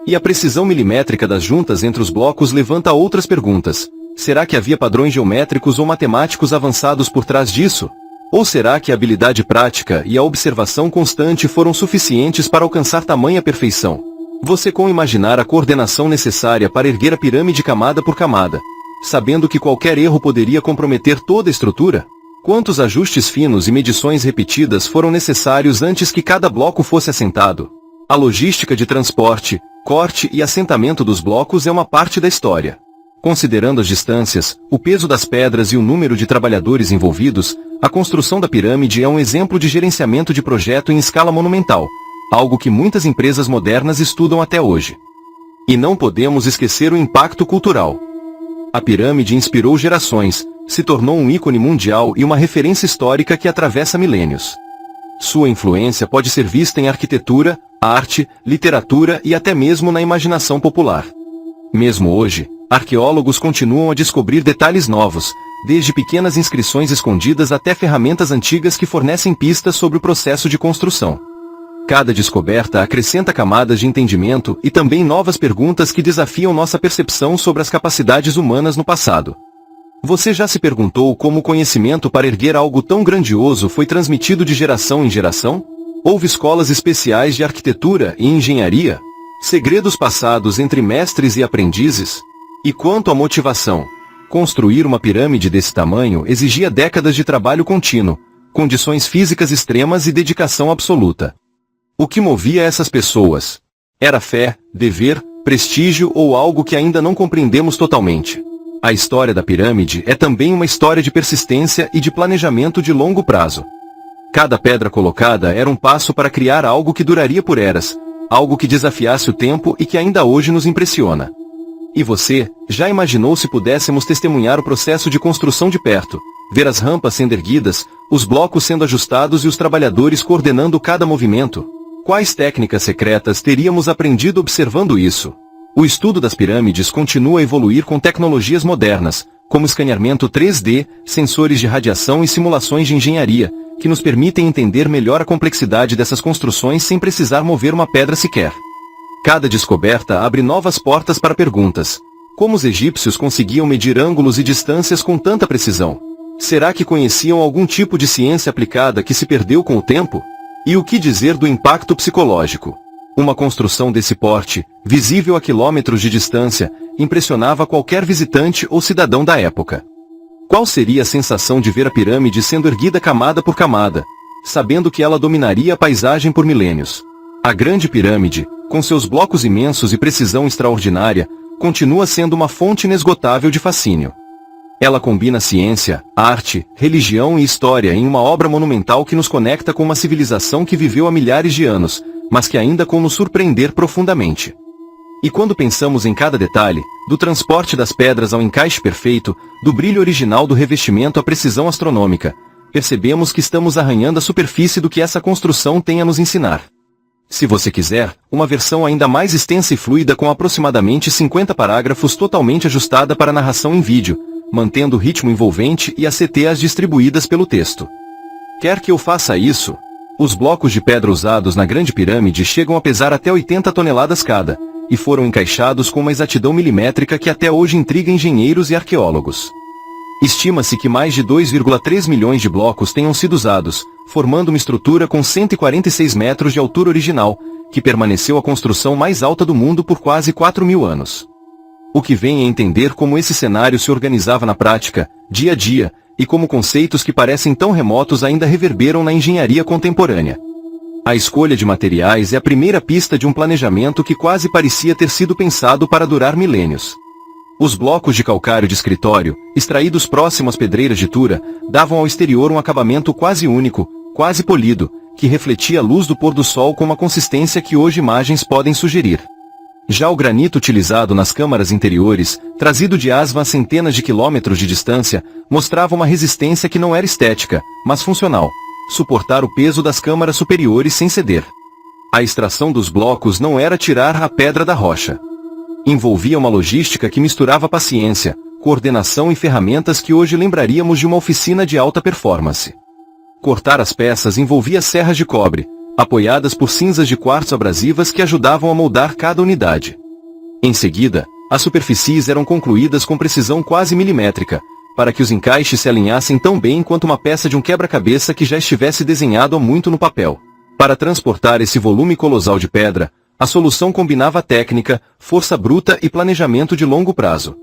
E a precisão milimétrica das juntas entre os blocos levanta outras perguntas. Será que havia padrões geométricos ou matemáticos avançados por trás disso? Ou será que a habilidade prática e a observação constante foram suficientes para alcançar tamanha perfeição? Você consegue imaginar a coordenação necessária para erguer a pirâmide camada por camada, sabendo que qualquer erro poderia comprometer toda a estrutura? Quantos ajustes finos e medições repetidas foram necessários antes que cada bloco fosse assentado? A logística de transporte, corte e assentamento dos blocos é uma parte da história. Considerando as distâncias, o peso das pedras e o número de trabalhadores envolvidos, a construção da pirâmide é um exemplo de gerenciamento de projeto em escala monumental, algo que muitas empresas modernas estudam até hoje. E não podemos esquecer o impacto cultural. A pirâmide inspirou gerações, se tornou um ícone mundial e uma referência histórica que atravessa milênios. Sua influência pode ser vista em arquitetura, arte, literatura e até mesmo na imaginação popular. Mesmo hoje, arqueólogos continuam a descobrir detalhes novos, desde pequenas inscrições escondidas até ferramentas antigas que fornecem pistas sobre o processo de construção. Cada descoberta acrescenta camadas de entendimento e também novas perguntas que desafiam nossa percepção sobre as capacidades humanas no passado. Você já se perguntou como o conhecimento para erguer algo tão grandioso foi transmitido de geração em geração? Houve escolas especiais de arquitetura e engenharia? Segredos passados entre mestres e aprendizes? E quanto à motivação? Construir uma pirâmide desse tamanho exigia décadas de trabalho contínuo, condições físicas extremas e dedicação absoluta. O que movia essas pessoas? Era fé, dever, prestígio ou algo que ainda não compreendemos totalmente? A história da pirâmide é também uma história de persistência e de planejamento de longo prazo. Cada pedra colocada era um passo para criar algo que duraria por eras, algo que desafiasse o tempo e que ainda hoje nos impressiona. E você, já imaginou se pudéssemos testemunhar o processo de construção de perto, ver as rampas sendo erguidas, os blocos sendo ajustados e os trabalhadores coordenando cada movimento? Quais técnicas secretas teríamos aprendido observando isso? O estudo das pirâmides continua a evoluir com tecnologias modernas, como escaneamento 3D, sensores de radiação e simulações de engenharia, que nos permitem entender melhor a complexidade dessas construções sem precisar mover uma pedra sequer. Cada descoberta abre novas portas para perguntas. Como os egípcios conseguiam medir ângulos e distâncias com tanta precisão? Será que conheciam algum tipo de ciência aplicada que se perdeu com o tempo? E o que dizer do impacto psicológico? Uma construção desse porte, visível a quilômetros de distância, impressionava qualquer visitante ou cidadão da época. Qual seria a sensação de ver a pirâmide sendo erguida camada por camada, sabendo que ela dominaria a paisagem por milênios? A Grande Pirâmide, com seus blocos imensos e precisão extraordinária, continua sendo uma fonte inesgotável de fascínio. Ela combina ciência, arte, religião e história em uma obra monumental que nos conecta com uma civilização que viveu há milhares de anos, mas que ainda com nos surpreender profundamente. E quando pensamos em cada detalhe, do transporte das pedras ao encaixe perfeito, do brilho original do revestimento à precisão astronômica, percebemos que estamos arranhando a superfície do que essa construção tem a nos ensinar. Se você quiser, uma versão ainda mais extensa e fluida com aproximadamente 50 parágrafos totalmente ajustada para narração em vídeo, mantendo o ritmo envolvente e as CTAs distribuídas pelo texto. Quer que eu faça isso? Os blocos de pedra usados na Grande Pirâmide chegam a pesar até 80 toneladas cada, e foram encaixados com uma exatidão milimétrica que até hoje intriga engenheiros e arqueólogos. Estima-se que mais de 2,3 milhões de blocos tenham sido usados, formando uma estrutura com 146 metros de altura original, que permaneceu a construção mais alta do mundo por quase 4.000 anos. O que vem a entender como esse cenário se organizava na prática, dia a dia, e como conceitos que parecem tão remotos ainda reverberam na engenharia contemporânea. A escolha de materiais é a primeira pista de um planejamento que quase parecia ter sido pensado para durar milênios. Os blocos de calcário de escritório, extraídos próximo às pedreiras de Tura, davam ao exterior um acabamento quase único, quase polido, que refletia a luz do pôr do sol com uma consistência que hoje imagens podem sugerir. Já o granito utilizado nas câmaras interiores, trazido de Aswan a centenas de quilômetros de distância, mostrava uma resistência que não era estética, mas funcional. Suportar o peso das câmaras superiores sem ceder. A extração dos blocos não era tirar a pedra da rocha. Envolvia uma logística que misturava paciência, coordenação e ferramentas que hoje lembraríamos de uma oficina de alta performance. Cortar as peças envolvia serras de cobre, apoiadas por cinzas de quartzo abrasivas que ajudavam a moldar cada unidade. Em seguida, as superfícies eram concluídas com precisão quase milimétrica, para que os encaixes se alinhassem tão bem quanto uma peça de um quebra-cabeça que já estivesse desenhado há muito no papel. Para transportar esse volume colossal de pedra, a solução combinava técnica, força bruta e planejamento de longo prazo.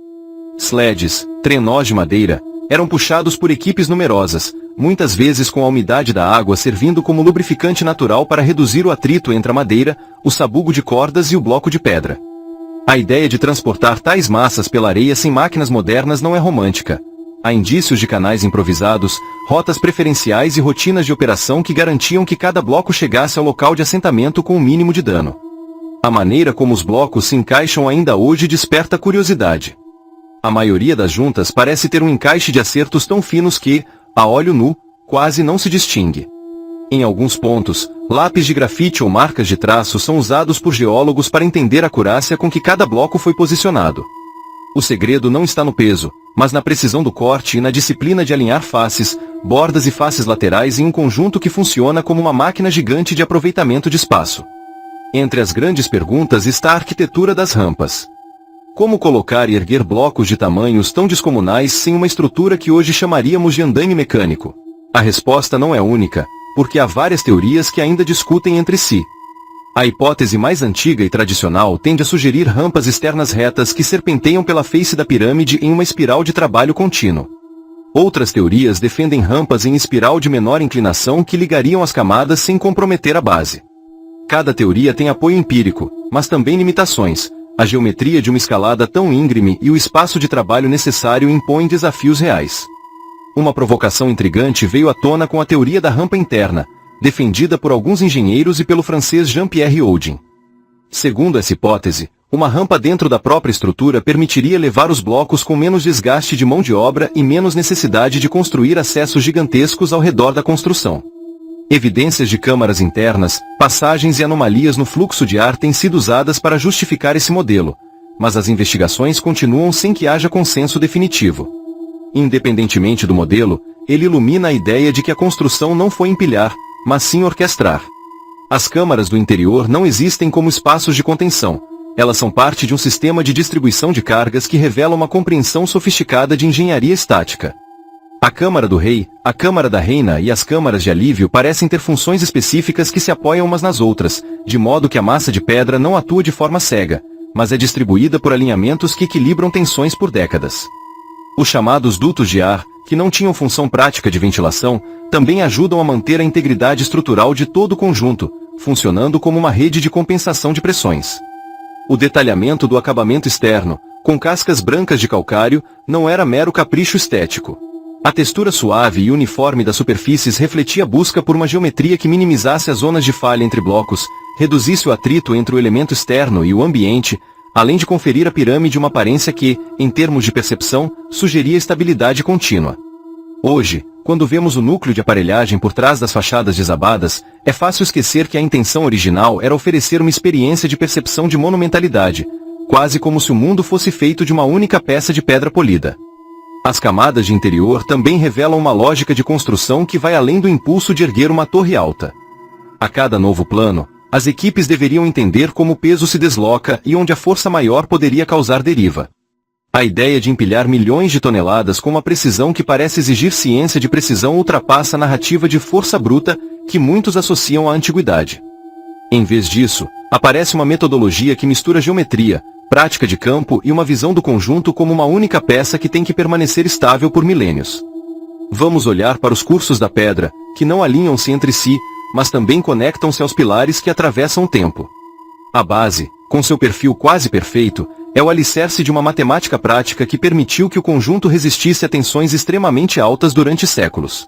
Sleds, trenós de madeira, eram puxados por equipes numerosas, muitas vezes com a umidade da água servindo como lubrificante natural para reduzir o atrito entre a madeira, o sabugo de cordas e o bloco de pedra. A ideia de transportar tais massas pela areia sem máquinas modernas não é romântica. Há indícios de canais improvisados, rotas preferenciais e rotinas de operação que garantiam que cada bloco chegasse ao local de assentamento com o mínimo de dano. A maneira como os blocos se encaixam ainda hoje desperta curiosidade. A maioria das juntas parece ter um encaixe de acertos tão finos que, a olho nu, quase não se distingue. Em alguns pontos, lápis de grafite ou marcas de traço são usados por geólogos para entender a acurácia com que cada bloco foi posicionado. O segredo não está no peso, mas na precisão do corte e na disciplina de alinhar faces, bordas e faces laterais em um conjunto que funciona como uma máquina gigante de aproveitamento de espaço. Entre as grandes perguntas está a arquitetura das rampas. Como colocar e erguer blocos de tamanhos tão descomunais sem uma estrutura que hoje chamaríamos de andaime mecânico? A resposta não é única, porque há várias teorias que ainda discutem entre si. A hipótese mais antiga e tradicional tende a sugerir rampas externas retas que serpenteiam pela face da pirâmide em uma espiral de trabalho contínuo. Outras teorias defendem rampas em espiral de menor inclinação que ligariam as camadas sem comprometer a base. Cada teoria tem apoio empírico, mas também limitações. A geometria de uma escalada tão íngreme e o espaço de trabalho necessário impõem desafios reais. Uma provocação intrigante veio à tona com a teoria da rampa interna, defendida por alguns engenheiros e pelo francês Jean-Pierre Houdin. Segundo essa hipótese, uma rampa dentro da própria estrutura permitiria levar os blocos com menos desgaste de mão de obra e menos necessidade de construir acessos gigantescos ao redor da construção. Evidências de câmaras internas, passagens e anomalias no fluxo de ar têm sido usadas para justificar esse modelo, mas as investigações continuam sem que haja consenso definitivo. Independentemente do modelo, ele ilumina a ideia de que a construção não foi empilhar, mas sim orquestrar. As câmaras do interior não existem como espaços de contenção. Elas são parte de um sistema de distribuição de cargas que revela uma compreensão sofisticada de engenharia estática. A Câmara do Rei, a Câmara da Reina e as câmaras de alívio parecem ter funções específicas que se apoiam umas nas outras, de modo que a massa de pedra não atua de forma cega, mas é distribuída por alinhamentos que equilibram tensões por décadas. Os chamados dutos de ar, que não tinham função prática de ventilação, também ajudam a manter a integridade estrutural de todo o conjunto, funcionando como uma rede de compensação de pressões. O detalhamento do acabamento externo, com cascas brancas de calcário, não era mero capricho estético. A textura suave e uniforme das superfícies refletia a busca por uma geometria que minimizasse as zonas de falha entre blocos, reduzisse o atrito entre o elemento externo e o ambiente, além de conferir à pirâmide uma aparência que, em termos de percepção, sugeria estabilidade contínua. Hoje, quando vemos o núcleo de aparelhagem por trás das fachadas desabadas, é fácil esquecer que a intenção original era oferecer uma experiência de percepção de monumentalidade, quase como se o mundo fosse feito de uma única peça de pedra polida. As camadas de interior também revelam uma lógica de construção que vai além do impulso de erguer uma torre alta. A cada novo plano, as equipes deveriam entender como o peso se desloca e onde a força maior poderia causar deriva. A ideia de empilhar milhões de toneladas com uma precisão que parece exigir ciência de precisão ultrapassa a narrativa de força bruta que muitos associam à antiguidade. Em vez disso, aparece uma metodologia que mistura geometria, prática de campo e uma visão do conjunto como uma única peça que tem que permanecer estável por milênios. Vamos olhar para os cursos da pedra, que não alinham-se entre si, mas também conectam-se aos pilares que atravessam o tempo. A base, com seu perfil quase perfeito, é o alicerce de uma matemática prática que permitiu que o conjunto resistisse a tensões extremamente altas durante séculos.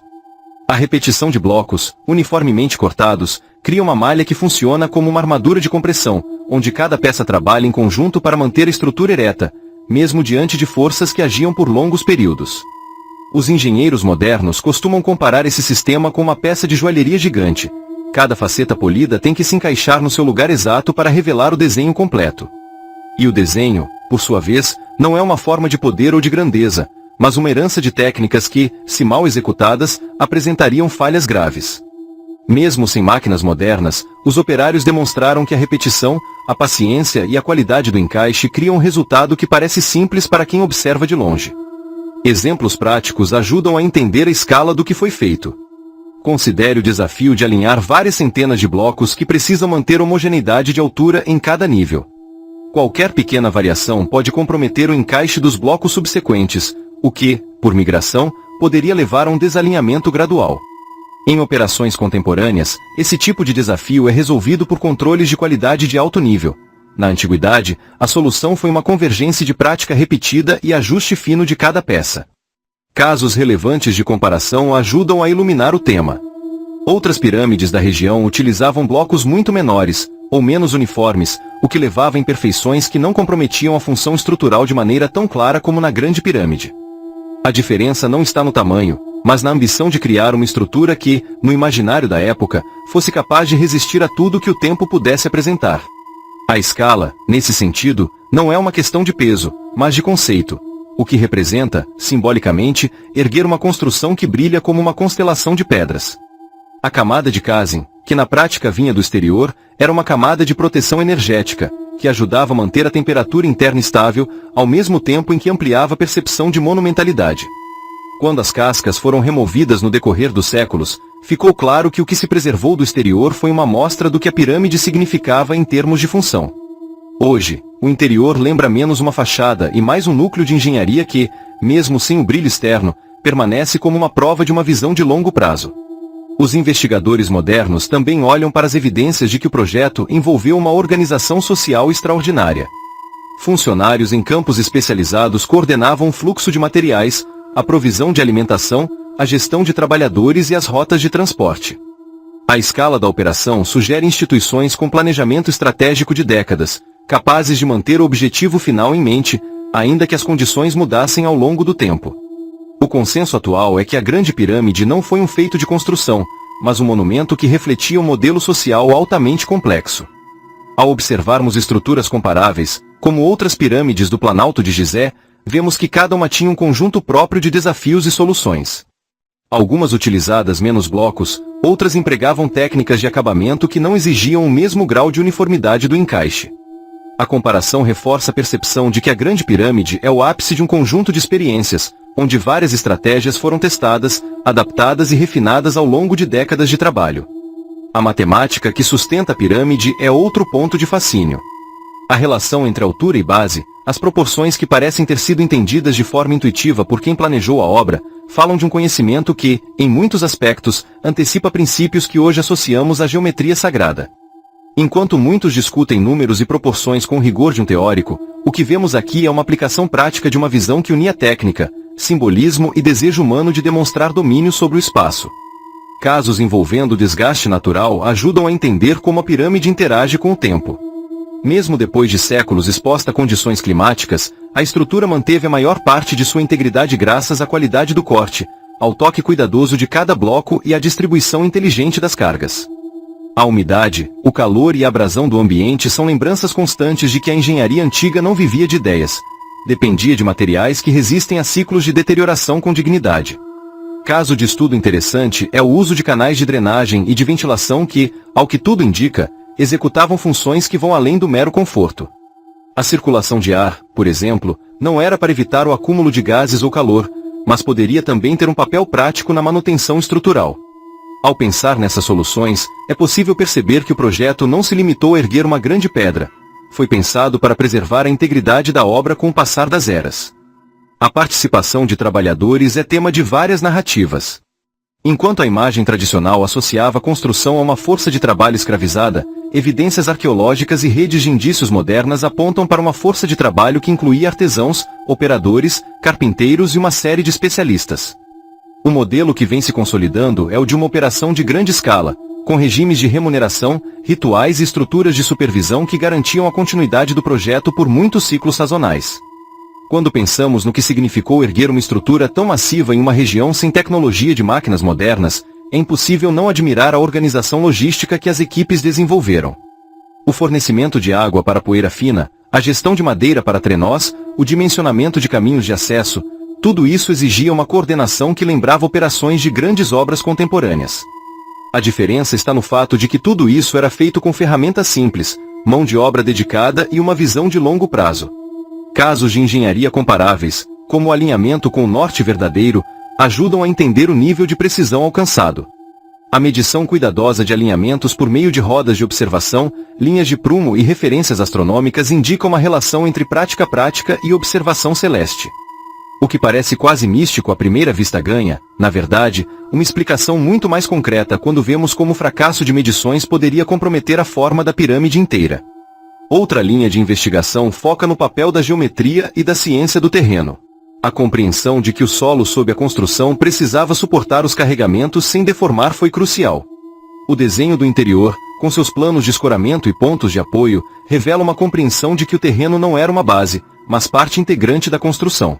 A repetição de blocos, uniformemente cortados, cria uma malha que funciona como uma armadura de compressão, onde cada peça trabalha em conjunto para manter a estrutura ereta, mesmo diante de forças que agiam por longos períodos. Os engenheiros modernos costumam comparar esse sistema com uma peça de joalheria gigante. Cada faceta polida tem que se encaixar no seu lugar exato para revelar o desenho completo. E o desenho, por sua vez, não é uma forma de poder ou de grandeza, mas uma herança de técnicas que, se mal executadas, apresentariam falhas graves. Mesmo sem máquinas modernas, os operários demonstraram que a repetição, a paciência e a qualidade do encaixe criam um resultado que parece simples para quem observa de longe. Exemplos práticos ajudam a entender a escala do que foi feito. Considere o desafio de alinhar várias centenas de blocos que precisam manter homogeneidade de altura em cada nível. Qualquer pequena variação pode comprometer o encaixe dos blocos subsequentes, o que, por migração, poderia levar a um desalinhamento gradual. Em operações contemporâneas, esse tipo de desafio é resolvido por controles de qualidade de alto nível. Na antiguidade, a solução foi uma convergência de prática repetida e ajuste fino de cada peça. Casos relevantes de comparação ajudam a iluminar o tema. Outras pirâmides da região utilizavam blocos muito menores, ou menos uniformes, o que levava a imperfeições que não comprometiam a função estrutural de maneira tão clara como na Grande Pirâmide. A diferença não está no tamanho, mas na ambição de criar uma estrutura que, no imaginário da época, fosse capaz de resistir a tudo que o tempo pudesse apresentar. A escala, nesse sentido, não é uma questão de peso, mas de conceito, o que representa, simbolicamente, erguer uma construção que brilha como uma constelação de pedras. A camada de casing, que na prática vinha do exterior, era uma camada de proteção energética, que ajudava a manter a temperatura interna estável, ao mesmo tempo em que ampliava a percepção de monumentalidade. Quando as cascas foram removidas no decorrer dos séculos, ficou claro que o que se preservou do exterior foi uma amostra do que a pirâmide significava em termos de função. Hoje, o interior lembra menos uma fachada e mais um núcleo de engenharia que, mesmo sem o brilho externo, permanece como uma prova de uma visão de longo prazo. Os investigadores modernos também olham para as evidências de que o projeto envolveu uma organização social extraordinária. Funcionários em campos especializados coordenavam o fluxo de materiais, a provisão de alimentação, a gestão de trabalhadores e as rotas de transporte. A escala da operação sugere instituições com planejamento estratégico de décadas, capazes de manter o objetivo final em mente, ainda que as condições mudassem ao longo do tempo. O consenso atual é que a Grande Pirâmide não foi um feito de construção, mas um monumento que refletia um modelo social altamente complexo. Ao observarmos estruturas comparáveis, como outras pirâmides do Planalto de Gizé, vemos que cada uma tinha um conjunto próprio de desafios e soluções. Algumas utilizadas menos blocos, outras empregavam técnicas de acabamento que não exigiam o mesmo grau de uniformidade do encaixe. A comparação reforça a percepção de que a Grande Pirâmide é o ápice de um conjunto de experiências, onde várias estratégias foram testadas, adaptadas e refinadas ao longo de décadas de trabalho. A matemática que sustenta a pirâmide é outro ponto de fascínio. A relação entre altura e base, as proporções que parecem ter sido entendidas de forma intuitiva por quem planejou a obra, falam de um conhecimento que, em muitos aspectos, antecipa princípios que hoje associamos à geometria sagrada. Enquanto muitos discutem números e proporções com o rigor de um teórico, o que vemos aqui é uma aplicação prática de uma visão que unia técnica, simbolismo e desejo humano de demonstrar domínio sobre o espaço. Casos envolvendo desgaste natural ajudam a entender como a pirâmide interage com o tempo. Mesmo depois de séculos exposta a condições climáticas, a estrutura manteve a maior parte de sua integridade graças à qualidade do corte, ao toque cuidadoso de cada bloco e à distribuição inteligente das cargas. A umidade, o calor e a abrasão do ambiente são lembranças constantes de que a engenharia antiga não vivia de ideias. Dependia de materiais que resistem a ciclos de deterioração com dignidade. Caso de estudo interessante é o uso de canais de drenagem e de ventilação que, ao que tudo indica, executavam funções que vão além do mero conforto. A circulação de ar, por exemplo, não era para evitar o acúmulo de gases ou calor, mas poderia também ter um papel prático na manutenção estrutural. Ao pensar nessas soluções, é possível perceber que o projeto não se limitou a erguer uma grande pedra. Foi pensado para preservar a integridade da obra com o passar das eras. A participação de trabalhadores é tema de várias narrativas. Enquanto a imagem tradicional associava a construção a uma força de trabalho escravizada, evidências arqueológicas e redes de indícios modernas apontam para uma força de trabalho que incluía artesãos, operadores, carpinteiros e uma série de especialistas. O modelo que vem se consolidando é o de uma operação de grande escala, com regimes de remuneração, rituais e estruturas de supervisão que garantiam a continuidade do projeto por muitos ciclos sazonais. Quando pensamos no que significou erguer uma estrutura tão massiva em uma região sem tecnologia de máquinas modernas, é impossível não admirar a organização logística que as equipes desenvolveram. O fornecimento de água para poeira fina, a gestão de madeira para trenós, o dimensionamento de caminhos de acesso, tudo isso exigia uma coordenação que lembrava operações de grandes obras contemporâneas. A diferença está no fato de que tudo isso era feito com ferramentas simples, mão de obra dedicada e uma visão de longo prazo. Casos de engenharia comparáveis, como o alinhamento com o norte verdadeiro, ajudam a entender o nível de precisão alcançado. A medição cuidadosa de alinhamentos por meio de rodas de observação, linhas de prumo e referências astronômicas indica uma relação entre prática e observação celeste. O que parece quase místico à primeira vista ganha, na verdade, uma explicação muito mais concreta quando vemos como o fracasso de medições poderia comprometer a forma da pirâmide inteira. Outra linha de investigação foca no papel da geometria e da ciência do terreno. A compreensão de que o solo sob a construção precisava suportar os carregamentos sem deformar foi crucial. O desenho do interior, com seus planos de escoramento e pontos de apoio, revela uma compreensão de que o terreno não era uma base, mas parte integrante da construção.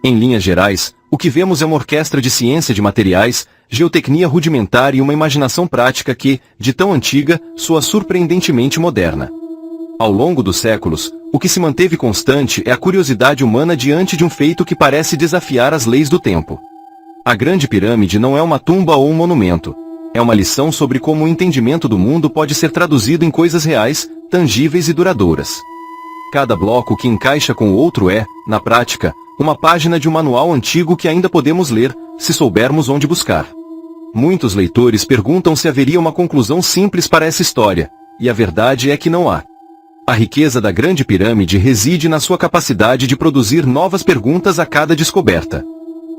Em linhas gerais, o que vemos é uma orquestra de ciência de materiais, geotecnia rudimentar e uma imaginação prática que, de tão antiga, soa surpreendentemente moderna. Ao longo dos séculos, o que se manteve constante é a curiosidade humana diante de um feito que parece desafiar as leis do tempo. A Grande Pirâmide não é uma tumba ou um monumento. É uma lição sobre como o entendimento do mundo pode ser traduzido em coisas reais, tangíveis e duradouras. Cada bloco que encaixa com o outro é, na prática, uma página de um manual antigo que ainda podemos ler, se soubermos onde buscar. Muitos leitores perguntam se haveria uma conclusão simples para essa história, e a verdade é que não há. A riqueza da Grande Pirâmide reside na sua capacidade de produzir novas perguntas a cada descoberta.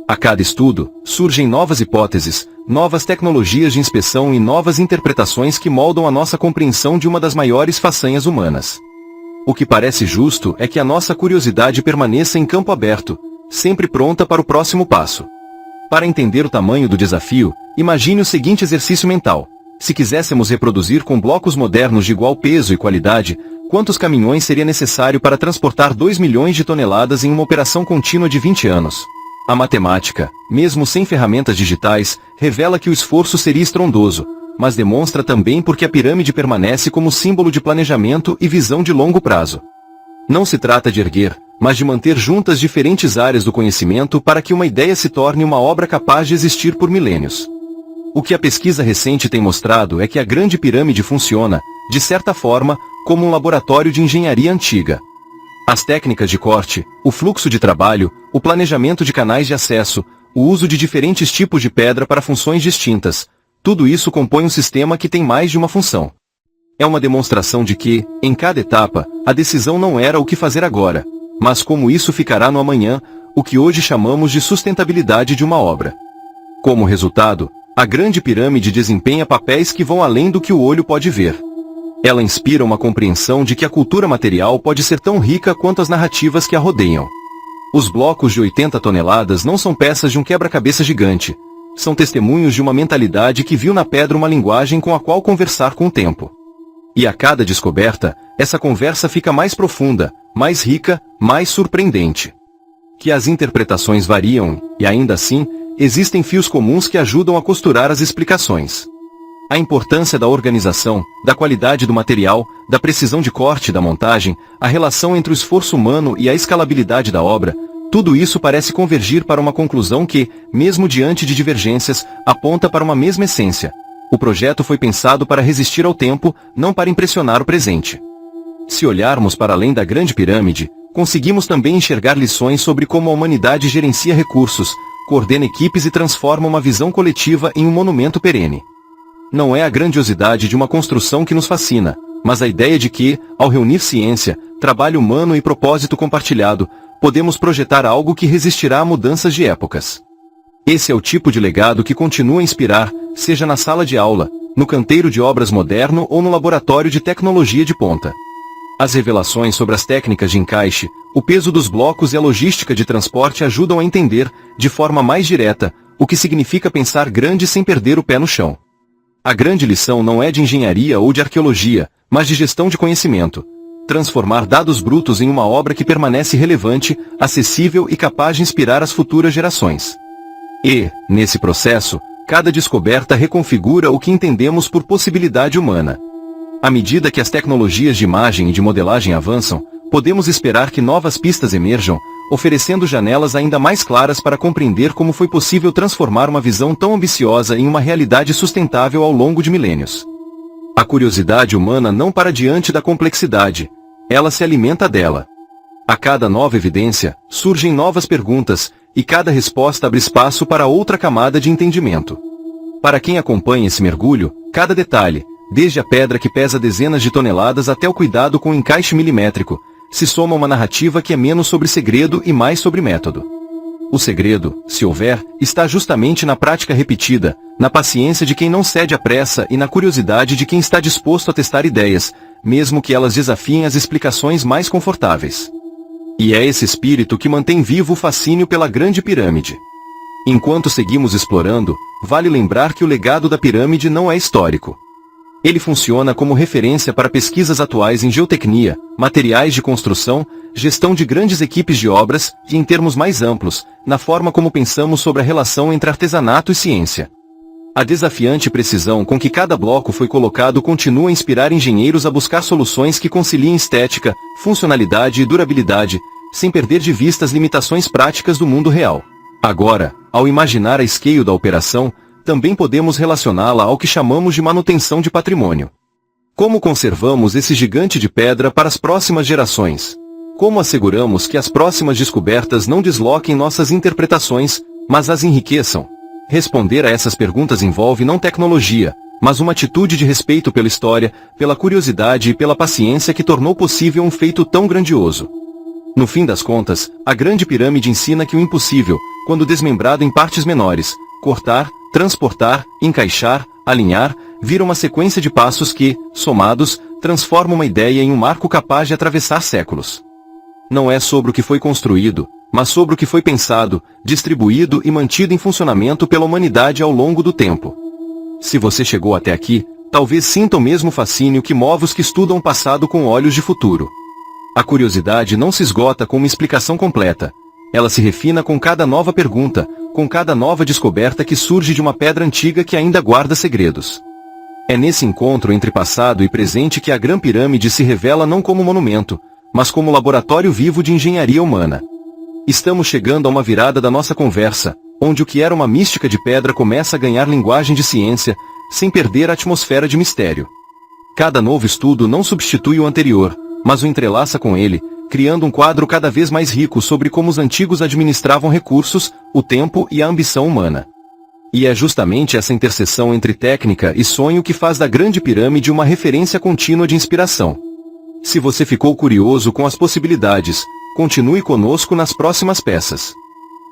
A cada estudo, surgem novas hipóteses, novas tecnologias de inspeção e novas interpretações que moldam a nossa compreensão de uma das maiores façanhas humanas. O que parece justo é que a nossa curiosidade permaneça em campo aberto, sempre pronta para o próximo passo. Para entender o tamanho do desafio, imagine o seguinte exercício mental. Se quiséssemos reproduzir com blocos modernos de igual peso e qualidade, quantos caminhões seria necessário para transportar 2 milhões de toneladas em uma operação contínua de 20 anos? A matemática, mesmo sem ferramentas digitais, revela que o esforço seria estrondoso, mas demonstra também porque a pirâmide permanece como símbolo de planejamento e visão de longo prazo. Não se trata de erguer, mas de manter juntas diferentes áreas do conhecimento para que uma ideia se torne uma obra capaz de existir por milênios. O que a pesquisa recente tem mostrado é que a Grande Pirâmide funciona, de certa forma, como um laboratório de engenharia antiga. As técnicas de corte, o fluxo de trabalho, o planejamento de canais de acesso, o uso de diferentes tipos de pedra para funções distintas, tudo isso compõe um sistema que tem mais de uma função. É uma demonstração de que, em cada etapa, a decisão não era o que fazer agora, mas como isso ficará no amanhã, o que hoje chamamos de sustentabilidade de uma obra. Como resultado, a Grande Pirâmide desempenha papéis que vão além do que o olho pode ver. Ela inspira uma compreensão de que a cultura material pode ser tão rica quanto as narrativas que a rodeiam. Os blocos de 80 toneladas não são peças de um quebra-cabeça gigante. São testemunhos de uma mentalidade que viu na pedra uma linguagem com a qual conversar com o tempo. E a cada descoberta, essa conversa fica mais profunda, mais rica, mais surpreendente. Que as interpretações variam, e ainda assim, existem fios comuns que ajudam a costurar as explicações. A importância da organização, da qualidade do material, da precisão de corte da montagem, a relação entre o esforço humano e a escalabilidade da obra, tudo isso parece convergir para uma conclusão que, mesmo diante de divergências, aponta para uma mesma essência. O projeto foi pensado para resistir ao tempo, não para impressionar o presente. Se olharmos para além da Grande Pirâmide, conseguimos também enxergar lições sobre como a humanidade gerencia recursos, coordena equipes e transforma uma visão coletiva em um monumento perene. Não é a grandiosidade de uma construção que nos fascina, mas a ideia de que, ao reunir ciência, trabalho humano e propósito compartilhado, podemos projetar algo que resistirá a mudanças de épocas. Esse é o tipo de legado que continua a inspirar, seja na sala de aula, no canteiro de obras moderno ou no laboratório de tecnologia de ponta. As revelações sobre as técnicas de encaixe, o peso dos blocos e a logística de transporte ajudam a entender, de forma mais direta, o que significa pensar grande sem perder o pé no chão. A grande lição não é de engenharia ou de arqueologia, mas de gestão de conhecimento. Transformar dados brutos em uma obra que permanece relevante, acessível e capaz de inspirar as futuras gerações. E, nesse processo, cada descoberta reconfigura o que entendemos por possibilidade humana. À medida que as tecnologias de imagem e de modelagem avançam, podemos esperar que novas pistas emerjam, oferecendo janelas ainda mais claras para compreender como foi possível transformar uma visão tão ambiciosa em uma realidade sustentável ao longo de milênios. A curiosidade humana não para diante da complexidade, ela se alimenta dela. A cada nova evidência, surgem novas perguntas, e cada resposta abre espaço para outra camada de entendimento. Para quem acompanha esse mergulho, cada detalhe, desde a pedra que pesa dezenas de toneladas até o cuidado com o encaixe milimétrico, se soma uma narrativa que é menos sobre segredo e mais sobre método. O segredo, se houver, está justamente na prática repetida, na paciência de quem não cede à pressa e na curiosidade de quem está disposto a testar ideias, mesmo que elas desafiem as explicações mais confortáveis. E é esse espírito que mantém vivo o fascínio pela Grande Pirâmide. Enquanto seguimos explorando, vale lembrar que o legado da pirâmide não é histórico. Ele funciona como referência para pesquisas atuais em geotecnia, materiais de construção, gestão de grandes equipes de obras e, em termos mais amplos, na forma como pensamos sobre a relação entre artesanato e ciência. A desafiante precisão com que cada bloco foi colocado continua a inspirar engenheiros a buscar soluções que conciliem estética, funcionalidade e durabilidade, sem perder de vista as limitações práticas do mundo real. Agora, ao imaginar a escala da operação, também podemos relacioná-la ao que chamamos de manutenção de patrimônio. Como conservamos esse gigante de pedra para as próximas gerações? Como asseguramos que as próximas descobertas não desloquem nossas interpretações, mas as enriqueçam? Responder a essas perguntas envolve não tecnologia, mas uma atitude de respeito pela história, pela curiosidade e pela paciência que tornou possível um feito tão grandioso. No fim das contas, a Grande Pirâmide ensina que o impossível, quando desmembrado em partes menores, cortar, transportar, encaixar, alinhar, vira uma sequência de passos que, somados, transforma uma ideia em um marco capaz de atravessar séculos. Não é sobre o que foi construído, mas sobre o que foi pensado, distribuído e mantido em funcionamento pela humanidade ao longo do tempo. Se você chegou até aqui, talvez sinta o mesmo fascínio que move os que estudam o passado com olhos de futuro. A curiosidade não se esgota com uma explicação completa. Ela se refina com cada nova pergunta, com cada nova descoberta que surge de uma pedra antiga que ainda guarda segredos. É nesse encontro entre passado e presente que a Grande Pirâmide se revela não como monumento, mas como laboratório vivo de engenharia humana. Estamos chegando a uma virada da nossa conversa, onde o que era uma mística de pedra começa a ganhar linguagem de ciência, sem perder a atmosfera de mistério. Cada novo estudo não substitui o anterior, mas o entrelaça com ele, criando um quadro cada vez mais rico sobre como os antigos administravam recursos, o tempo e a ambição humana. E é justamente essa interseção entre técnica e sonho que faz da Grande Pirâmide uma referência contínua de inspiração. Se você ficou curioso com as possibilidades, continue conosco nas próximas peças.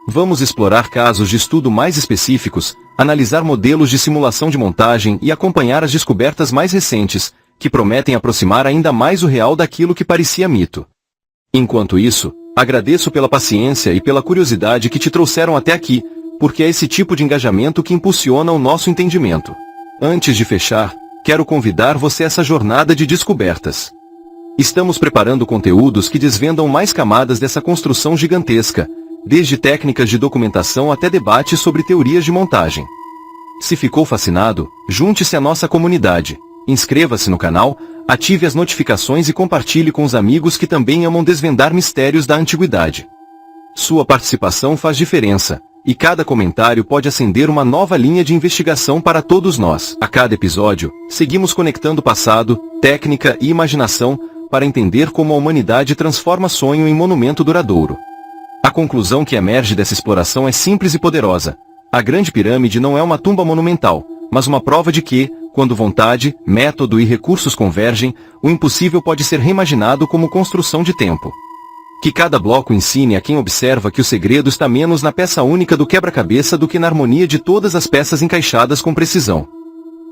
Vamos explorar casos de estudo mais específicos, analisar modelos de simulação de montagem e acompanhar as descobertas mais recentes, que prometem aproximar ainda mais o real daquilo que parecia mito. Enquanto isso, agradeço pela paciência e pela curiosidade que te trouxeram até aqui, porque é esse tipo de engajamento que impulsiona o nosso entendimento. Antes de fechar, quero convidar você a essa jornada de descobertas. Estamos preparando conteúdos que desvendam mais camadas dessa construção gigantesca, desde técnicas de documentação até debates sobre teorias de montagem. Se ficou fascinado, junte-se à nossa comunidade, inscreva-se no canal, ative as notificações e compartilhe com os amigos que também amam desvendar mistérios da antiguidade. Sua participação faz diferença, e cada comentário pode acender uma nova linha de investigação para todos nós. A cada episódio, seguimos conectando passado, técnica e imaginação, para entender como a humanidade transforma sonho em monumento duradouro. A conclusão que emerge dessa exploração é simples e poderosa. A Grande Pirâmide não é uma tumba monumental, mas uma prova de que, quando vontade, método e recursos convergem, o impossível pode ser reimaginado como construção de tempo. Que cada bloco ensine a quem observa que o segredo está menos na peça única do quebra-cabeça do que na harmonia de todas as peças encaixadas com precisão.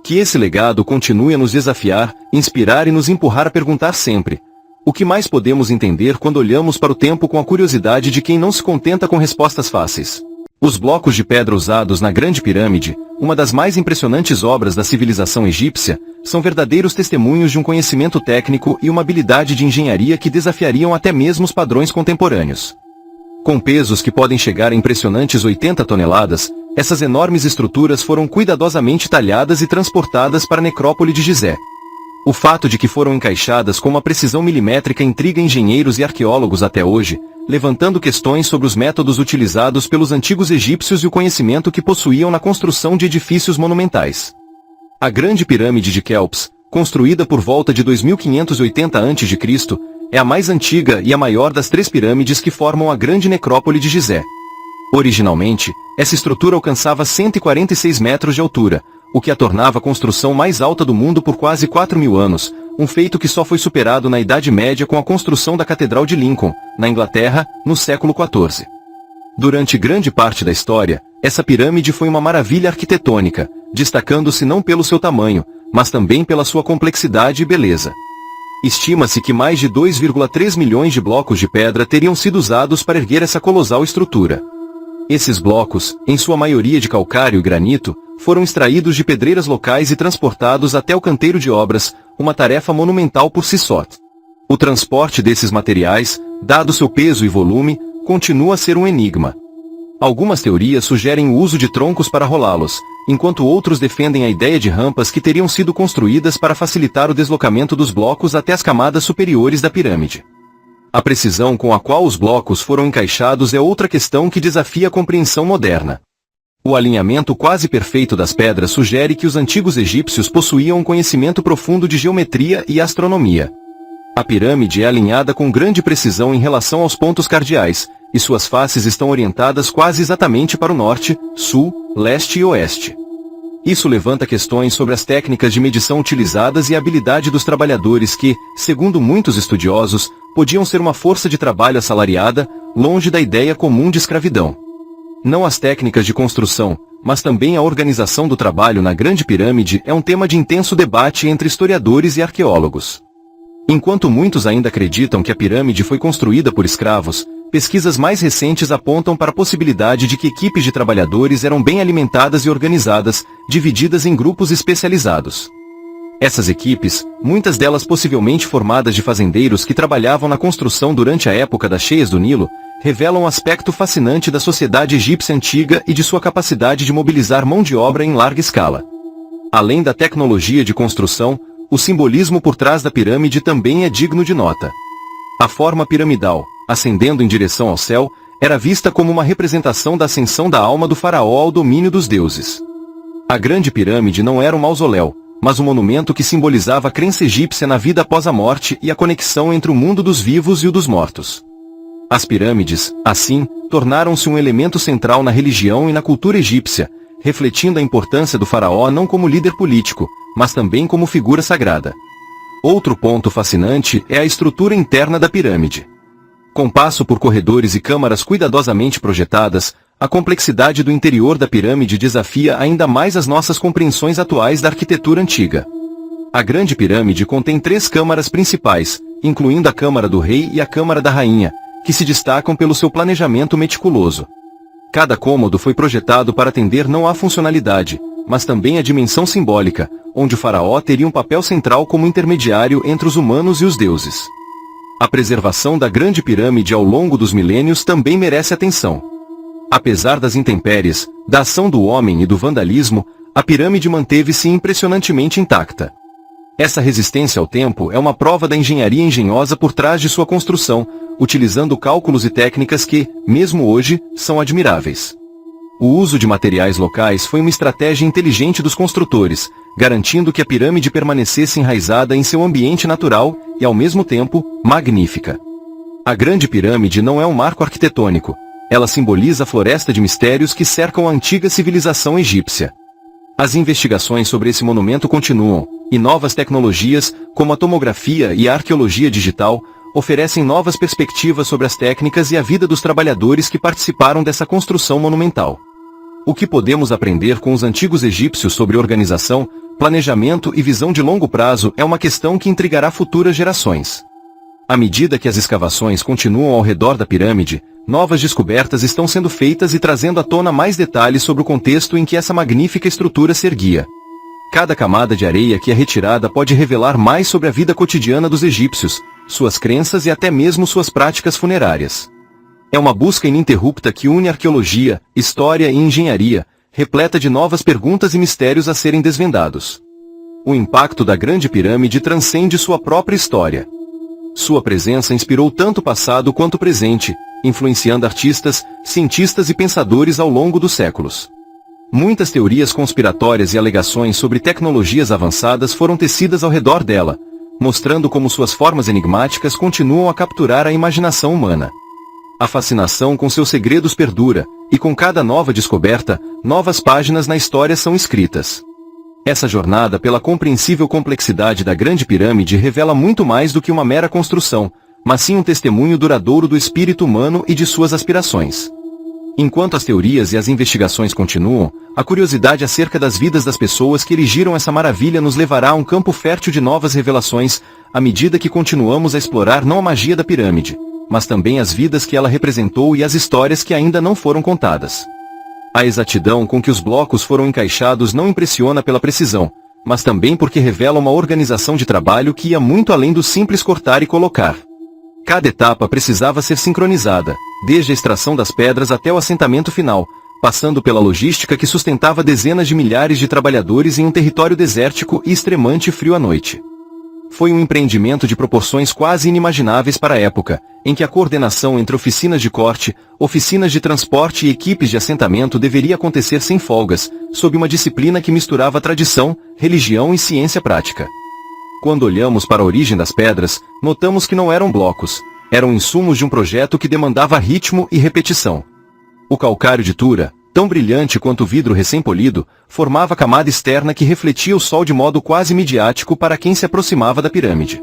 Que esse legado continue a nos desafiar, inspirar e nos empurrar a perguntar sempre: o que mais podemos entender quando olhamos para o tempo com a curiosidade de quem não se contenta com respostas fáceis? Os blocos de pedra usados na Grande Pirâmide, uma das mais impressionantes obras da civilização egípcia, são verdadeiros testemunhos de um conhecimento técnico e uma habilidade de engenharia que desafiariam até mesmo os padrões contemporâneos. Com pesos que podem chegar a impressionantes 80 toneladas, essas enormes estruturas foram cuidadosamente talhadas e transportadas para a necrópole de Gizé. O fato de que foram encaixadas com uma precisão milimétrica intriga engenheiros e arqueólogos até hoje, levantando questões sobre os métodos utilizados pelos antigos egípcios e o conhecimento que possuíam na construção de edifícios monumentais. A Grande Pirâmide de Quéops, construída por volta de 2580 a.C., é a mais antiga e a maior das 3 pirâmides que formam a Grande Necrópole de Gizé. Originalmente, essa estrutura alcançava 146 metros de altura, o que a tornava a construção mais alta do mundo por quase 4.000 anos, um feito que só foi superado na Idade Média com a construção da Catedral de Lincoln, na Inglaterra, no século XIV. Durante grande parte da história, essa pirâmide foi uma maravilha arquitetônica, destacando-se não pelo seu tamanho, mas também pela sua complexidade e beleza. Estima-se que mais de 2,3 milhões de blocos de pedra teriam sido usados para erguer essa colossal estrutura. Esses blocos, em sua maioria de calcário e granito, foram extraídos de pedreiras locais e transportados até o canteiro de obras, uma tarefa monumental por si só. O transporte desses materiais, dado seu peso e volume, continua a ser um enigma. Algumas teorias sugerem o uso de troncos para rolá-los, enquanto outros defendem a ideia de rampas que teriam sido construídas para facilitar o deslocamento dos blocos até as camadas superiores da pirâmide. A precisão com a qual os blocos foram encaixados é outra questão que desafia a compreensão moderna. O alinhamento quase perfeito das pedras sugere que os antigos egípcios possuíam um conhecimento profundo de geometria e astronomia. A pirâmide é alinhada com grande precisão em relação aos pontos cardeais, e suas faces estão orientadas quase exatamente para o norte, sul, leste e oeste. Isso levanta questões sobre as técnicas de medição utilizadas e a habilidade dos trabalhadores que, segundo muitos estudiosos, podiam ser uma força de trabalho assalariada, longe da ideia comum de escravidão. Não as técnicas de construção, mas também a organização do trabalho na Grande Pirâmide é um tema de intenso debate entre historiadores e arqueólogos. Enquanto muitos ainda acreditam que a pirâmide foi construída por escravos, pesquisas mais recentes apontam para a possibilidade de que equipes de trabalhadores eram bem alimentadas e organizadas, divididas em grupos especializados. Essas equipes, muitas delas possivelmente formadas de fazendeiros que trabalhavam na construção durante a época das cheias do Nilo, revelam um aspecto fascinante da sociedade egípcia antiga e de sua capacidade de mobilizar mão de obra em larga escala. Além da tecnologia de construção, o simbolismo por trás da pirâmide também é digno de nota. A forma piramidal, ascendendo em direção ao céu, era vista como uma representação da ascensão da alma do faraó ao domínio dos deuses. A grande pirâmide não era um mausoléu, mas um monumento que simbolizava a crença egípcia na vida após a morte e a conexão entre o mundo dos vivos e o dos mortos. As pirâmides, assim, tornaram-se um elemento central na religião e na cultura egípcia, refletindo a importância do faraó não como líder político, mas também como figura sagrada. Outro ponto fascinante é a estrutura interna da pirâmide. Com passo por corredores e câmaras cuidadosamente projetadas, a complexidade do interior da pirâmide desafia ainda mais as nossas compreensões atuais da arquitetura antiga. A Grande Pirâmide contém 3 câmaras principais, incluindo a Câmara do Rei e a Câmara da Rainha, que se destacam pelo seu planejamento meticuloso. Cada cômodo foi projetado para atender não à funcionalidade, mas também à dimensão simbólica, onde o faraó teria um papel central como intermediário entre os humanos e os deuses. A preservação da Grande Pirâmide ao longo dos milênios também merece atenção. Apesar das intempéries, da ação do homem e do vandalismo, a pirâmide manteve-se impressionantemente intacta. Essa resistência ao tempo é uma prova da engenharia engenhosa por trás de sua construção, utilizando cálculos e técnicas que, mesmo hoje, são admiráveis. O uso de materiais locais foi uma estratégia inteligente dos construtores, garantindo que a pirâmide permanecesse enraizada em seu ambiente natural e, ao mesmo tempo, magnífica. A Grande Pirâmide não é um marco arquitetônico, ela simboliza a floresta de mistérios que cercam a antiga civilização egípcia. As investigações sobre esse monumento continuam, e novas tecnologias, como a tomografia e a arqueologia digital, oferecem novas perspectivas sobre as técnicas e a vida dos trabalhadores que participaram dessa construção monumental. O que podemos aprender com os antigos egípcios sobre organização, planejamento e visão de longo prazo é uma questão que intrigará futuras gerações. À medida que as escavações continuam ao redor da pirâmide, novas descobertas estão sendo feitas e trazendo à tona mais detalhes sobre o contexto em que essa magnífica estrutura se erguia. Cada camada de areia que é retirada pode revelar mais sobre a vida cotidiana dos egípcios, suas crenças e até mesmo suas práticas funerárias. É uma busca ininterrupta que une arqueologia, história e engenharia, repleta de novas perguntas e mistérios a serem desvendados. O impacto da Grande Pirâmide transcende sua própria história. Sua presença inspirou tanto o passado quanto o presente, influenciando artistas, cientistas e pensadores ao longo dos séculos. Muitas teorias conspiratórias e alegações sobre tecnologias avançadas foram tecidas ao redor dela, mostrando como suas formas enigmáticas continuam a capturar a imaginação humana. A fascinação com seus segredos perdura, e com cada nova descoberta, novas páginas na história são escritas. Essa jornada pela compreensível complexidade da Grande Pirâmide revela muito mais do que uma mera construção, mas sim um testemunho duradouro do espírito humano e de suas aspirações. Enquanto as teorias e as investigações continuam, a curiosidade acerca das vidas das pessoas que erigiram essa maravilha nos levará a um campo fértil de novas revelações, à medida que continuamos a explorar não a magia da pirâmide, mas também as vidas que ela representou e as histórias que ainda não foram contadas. A exatidão com que os blocos foram encaixados não impressiona pela precisão, mas também porque revela uma organização de trabalho que ia muito além do simples cortar e colocar. Cada etapa precisava ser sincronizada, desde a extração das pedras até o assentamento final, passando pela logística que sustentava dezenas de milhares de trabalhadores em um território desértico e extremamente frio à noite. Foi um empreendimento de proporções quase inimagináveis para a época, em que a coordenação entre oficinas de corte, oficinas de transporte e equipes de assentamento deveria acontecer sem folgas, sob uma disciplina que misturava tradição, religião e ciência prática. Quando olhamos para a origem das pedras, notamos que não eram blocos, eram insumos de um projeto que demandava ritmo e repetição. O calcário de Tura, tão brilhante quanto o vidro recém-polido, formava a camada externa que refletia o sol de modo quase midiático para quem se aproximava da pirâmide.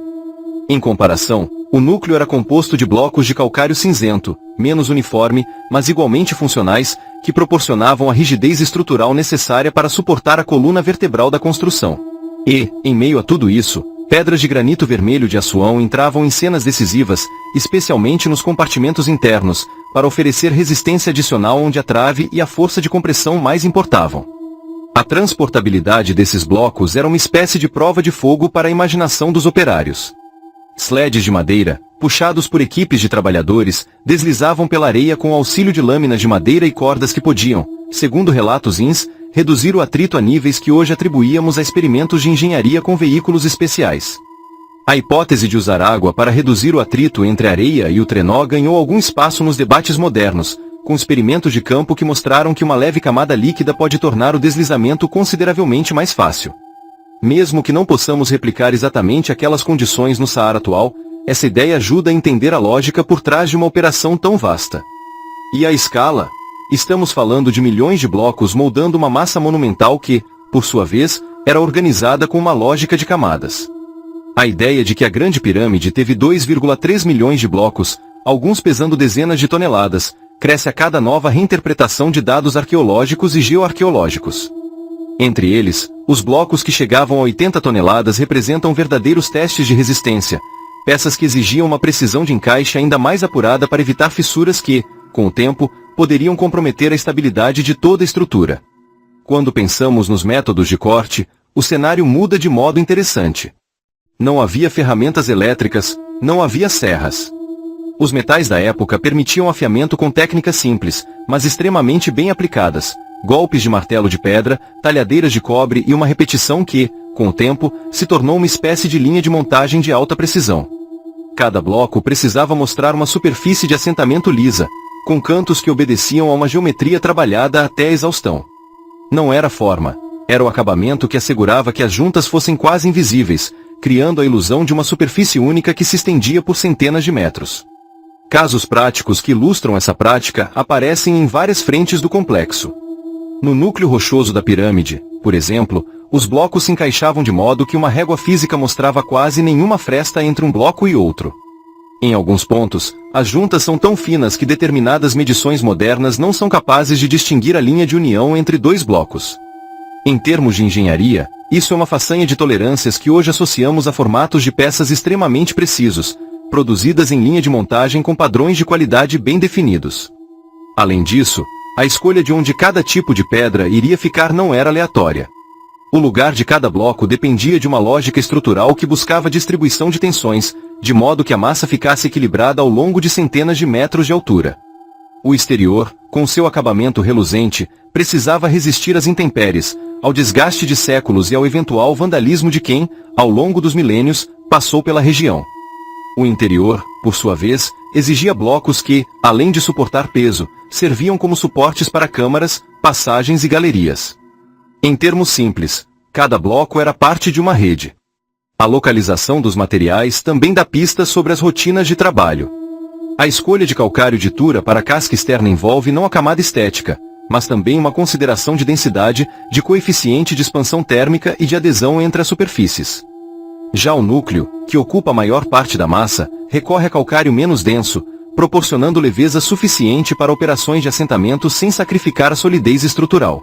Em comparação, o núcleo era composto de blocos de calcário cinzento, menos uniforme, mas igualmente funcionais, que proporcionavam a rigidez estrutural necessária para suportar a coluna vertebral da construção. E, em meio a tudo isso, pedras de granito vermelho de Assuão entravam em cenas decisivas, especialmente nos compartimentos internos, para oferecer resistência adicional onde a trave e a força de compressão mais importavam. A transportabilidade desses blocos era uma espécie de prova de fogo para a imaginação dos operários. Sledes de madeira, puxados por equipes de trabalhadores, deslizavam pela areia com o auxílio de lâminas de madeira e cordas que podiam, segundo relatos ins, reduzir o atrito a níveis que hoje atribuíamos a experimentos de engenharia com veículos especiais. A hipótese de usar água para reduzir o atrito entre a areia e o trenó ganhou algum espaço nos debates modernos, com experimentos de campo que mostraram que uma leve camada líquida pode tornar o deslizamento consideravelmente mais fácil. Mesmo que não possamos replicar exatamente aquelas condições no Saara atual, essa ideia ajuda a entender a lógica por trás de uma operação tão vasta. E a escala? Estamos falando de milhões de blocos moldando uma massa monumental que, por sua vez, era organizada com uma lógica de camadas. A ideia de que a Grande Pirâmide teve 2,3 milhões de blocos, alguns pesando dezenas de toneladas, cresce a cada nova reinterpretação de dados arqueológicos e geoarqueológicos. Entre eles, os blocos que chegavam a 80 toneladas representam verdadeiros testes de resistência, peças que exigiam uma precisão de encaixe ainda mais apurada para evitar fissuras que, com o tempo, poderiam comprometer a estabilidade de toda a estrutura. Quando pensamos nos métodos de corte, o cenário muda de modo interessante. Não havia ferramentas elétricas, não havia serras. Os metais da época permitiam afiamento com técnicas simples, mas extremamente bem aplicadas, golpes de martelo de pedra, talhadeiras de cobre e uma repetição que, com o tempo, se tornou uma espécie de linha de montagem de alta precisão. Cada bloco precisava mostrar uma superfície de assentamento lisa, com cantos que obedeciam a uma geometria trabalhada até a exaustão. Não era forma, era o acabamento que assegurava que as juntas fossem quase invisíveis, criando a ilusão de uma superfície única que se estendia por centenas de metros. Casos práticos que ilustram essa prática aparecem em várias frentes do complexo. No núcleo rochoso da pirâmide, por exemplo, os blocos se encaixavam de modo que uma régua física mostrava quase nenhuma fresta entre um bloco e outro. Em alguns pontos, as juntas são tão finas que determinadas medições modernas não são capazes de distinguir a linha de união entre dois blocos. Em termos de engenharia, isso é uma façanha de tolerâncias que hoje associamos a formatos de peças extremamente precisos, produzidas em linha de montagem com padrões de qualidade bem definidos. Além disso, a escolha de onde cada tipo de pedra iria ficar não era aleatória. O lugar de cada bloco dependia de uma lógica estrutural que buscava distribuição de tensões, de modo que a massa ficasse equilibrada ao longo de centenas de metros de altura. O exterior, com seu acabamento reluzente, precisava resistir às intempéries, ao desgaste de séculos e ao eventual vandalismo de quem, ao longo dos milênios, passou pela região. O interior, por sua vez, exigia blocos que, além de suportar peso, serviam como suportes para câmaras, passagens e galerias. Em termos simples, cada bloco era parte de uma rede. A localização dos materiais também dá pistas sobre as rotinas de trabalho. A escolha de calcário de Tura para a casca externa envolve não a camada estética, mas também uma consideração de densidade, de coeficiente de expansão térmica e de adesão entre as superfícies. Já o núcleo, que ocupa a maior parte da massa, recorre a calcário menos denso, proporcionando leveza suficiente para operações de assentamento sem sacrificar a solidez estrutural.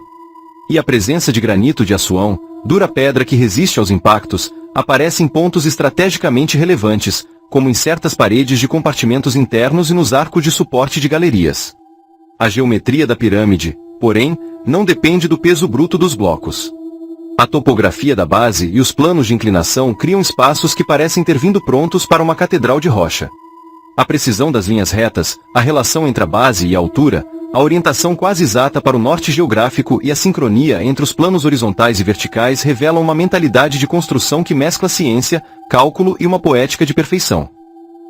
E a presença de granito de Assuão, dura pedra que resiste aos impactos, aparece em pontos estrategicamente relevantes, como em certas paredes de compartimentos internos e nos arcos de suporte de galerias. A geometria da pirâmide, porém, não depende do peso bruto dos blocos. A topografia da base e os planos de inclinação criam espaços que parecem ter vindo prontos para uma catedral de rocha. A precisão das linhas retas, a relação entre a base e a altura, a orientação quase exata para o norte geográfico e a sincronia entre os planos horizontais e verticais revelam uma mentalidade de construção que mescla ciência, cálculo e uma poética de perfeição.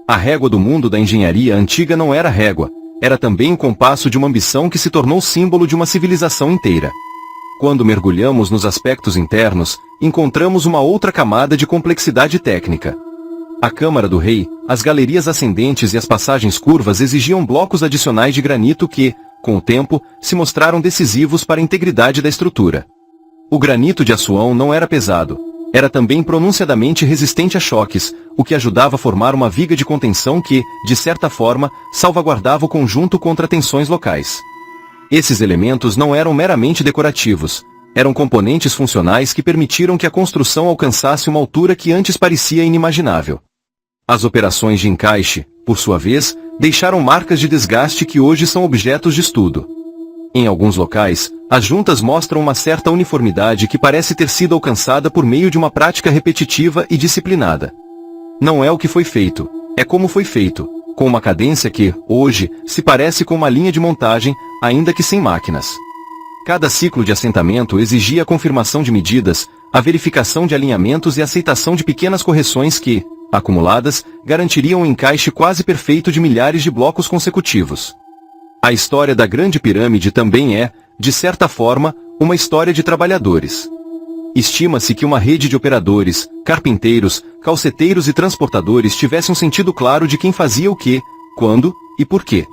A régua do mundo da engenharia antiga não era régua, era também o compasso de uma ambição que se tornou símbolo de uma civilização inteira. Quando mergulhamos nos aspectos internos, encontramos uma outra camada de complexidade técnica. A Câmara do Rei, as galerias ascendentes e as passagens curvas exigiam blocos adicionais de granito que, com o tempo, se mostraram decisivos para a integridade da estrutura. O granito de Assuão não era pesado, era também pronunciadamente resistente a choques, o que ajudava a formar uma viga de contenção que, de certa forma, salvaguardava o conjunto contra tensões locais. Esses elementos não eram meramente decorativos, eram componentes funcionais que permitiram que a construção alcançasse uma altura que antes parecia inimaginável. As operações de encaixe, por sua vez, deixaram marcas de desgaste que hoje são objetos de estudo. Em alguns locais, as juntas mostram uma certa uniformidade que parece ter sido alcançada por meio de uma prática repetitiva e disciplinada. Não é o que foi feito, é como foi feito, com uma cadência que, hoje, se parece com uma linha de montagem, ainda que sem máquinas. Cada ciclo de assentamento exigia a confirmação de medidas, a verificação de alinhamentos e a aceitação de pequenas correções que, acumuladas, garantiriam o encaixe quase perfeito de milhares de blocos consecutivos. A história da Grande Pirâmide também é, de certa forma, uma história de trabalhadores. Estima-se que uma rede de operadores, carpinteiros, calceteiros e transportadores tivesse um sentido claro de quem fazia o quê, quando e por quê.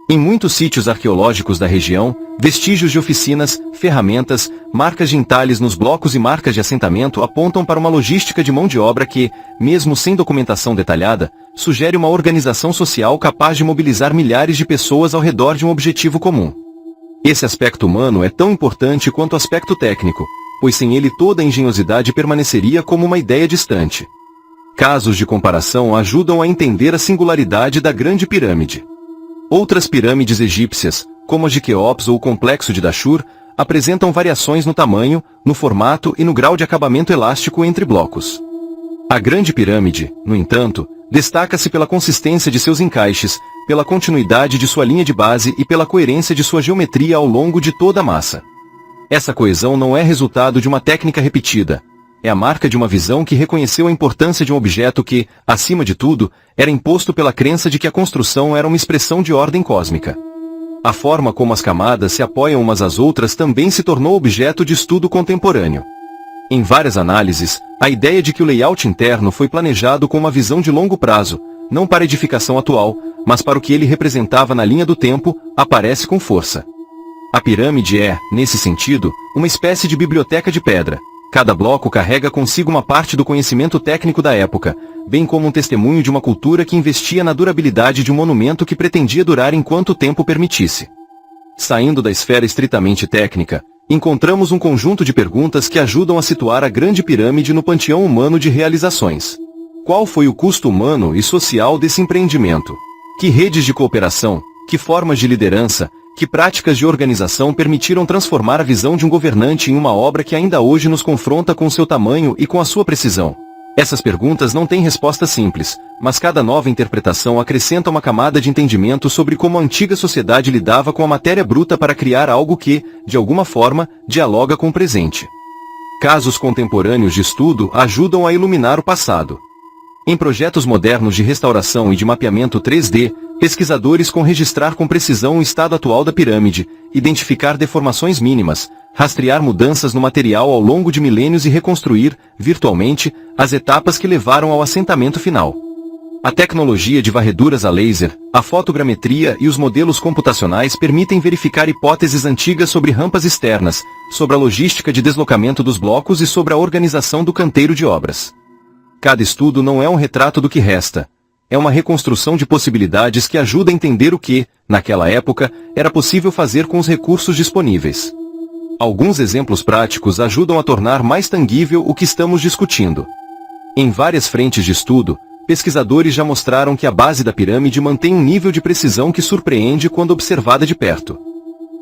Em muitos sítios arqueológicos da região, vestígios de oficinas, ferramentas, marcas de entalhes nos blocos e marcas de assentamento apontam para uma logística de mão de obra que, mesmo sem documentação detalhada, sugere uma organização social capaz de mobilizar milhares de pessoas ao redor de um objetivo comum. Esse aspecto humano é tão importante quanto o aspecto técnico, pois sem ele toda a engenhosidade permaneceria como uma ideia distante. Casos de comparação ajudam a entender a singularidade da Grande Pirâmide. Outras pirâmides egípcias, como a de Quéops ou o complexo de Dashur, apresentam variações no tamanho, no formato e no grau de acabamento elástico entre blocos. A Grande Pirâmide, no entanto, destaca-se pela consistência de seus encaixes, pela continuidade de sua linha de base e pela coerência de sua geometria ao longo de toda a massa. Essa coesão não é resultado de uma técnica repetida. É a marca de uma visão que reconheceu a importância de um objeto que, acima de tudo, era imposto pela crença de que a construção era uma expressão de ordem cósmica. A forma como as camadas se apoiam umas às outras também se tornou objeto de estudo contemporâneo. Em várias análises, a ideia de que o layout interno foi planejado com uma visão de longo prazo, não para a edificação atual, mas para o que ele representava na linha do tempo, aparece com força. A pirâmide é, nesse sentido, uma espécie de biblioteca de pedra. Cada bloco carrega consigo uma parte do conhecimento técnico da época, bem como um testemunho de uma cultura que investia na durabilidade de um monumento que pretendia durar enquanto o tempo permitisse. Saindo da esfera estritamente técnica, encontramos um conjunto de perguntas que ajudam a situar a Grande Pirâmide no panteão humano de realizações. Qual foi o custo humano e social desse empreendimento? Que redes de cooperação, que formas de liderança, que práticas de organização permitiram transformar a visão de um governante em uma obra que ainda hoje nos confronta com seu tamanho e com a sua precisão? Essas perguntas não têm resposta simples, mas cada nova interpretação acrescenta uma camada de entendimento sobre como a antiga sociedade lidava com a matéria bruta para criar algo que, de alguma forma, dialoga com o presente. Casos contemporâneos de estudo ajudam a iluminar o passado. Em projetos modernos de restauração e de mapeamento 3D, pesquisadores com registrar com precisão o estado atual da pirâmide, identificar deformações mínimas, rastrear mudanças no material ao longo de milênios e reconstruir, virtualmente, as etapas que levaram ao assentamento final. A tecnologia de varreduras a laser, a fotogrametria e os modelos computacionais permitem verificar hipóteses antigas sobre rampas externas, sobre a logística de deslocamento dos blocos e sobre a organização do canteiro de obras. Cada estudo não é um retrato do que resta. É uma reconstrução de possibilidades que ajuda a entender o que, naquela época, era possível fazer com os recursos disponíveis. Alguns exemplos práticos ajudam a tornar mais tangível o que estamos discutindo. Em várias frentes de estudo, pesquisadores já mostraram que a base da pirâmide mantém um nível de precisão que surpreende quando observada de perto.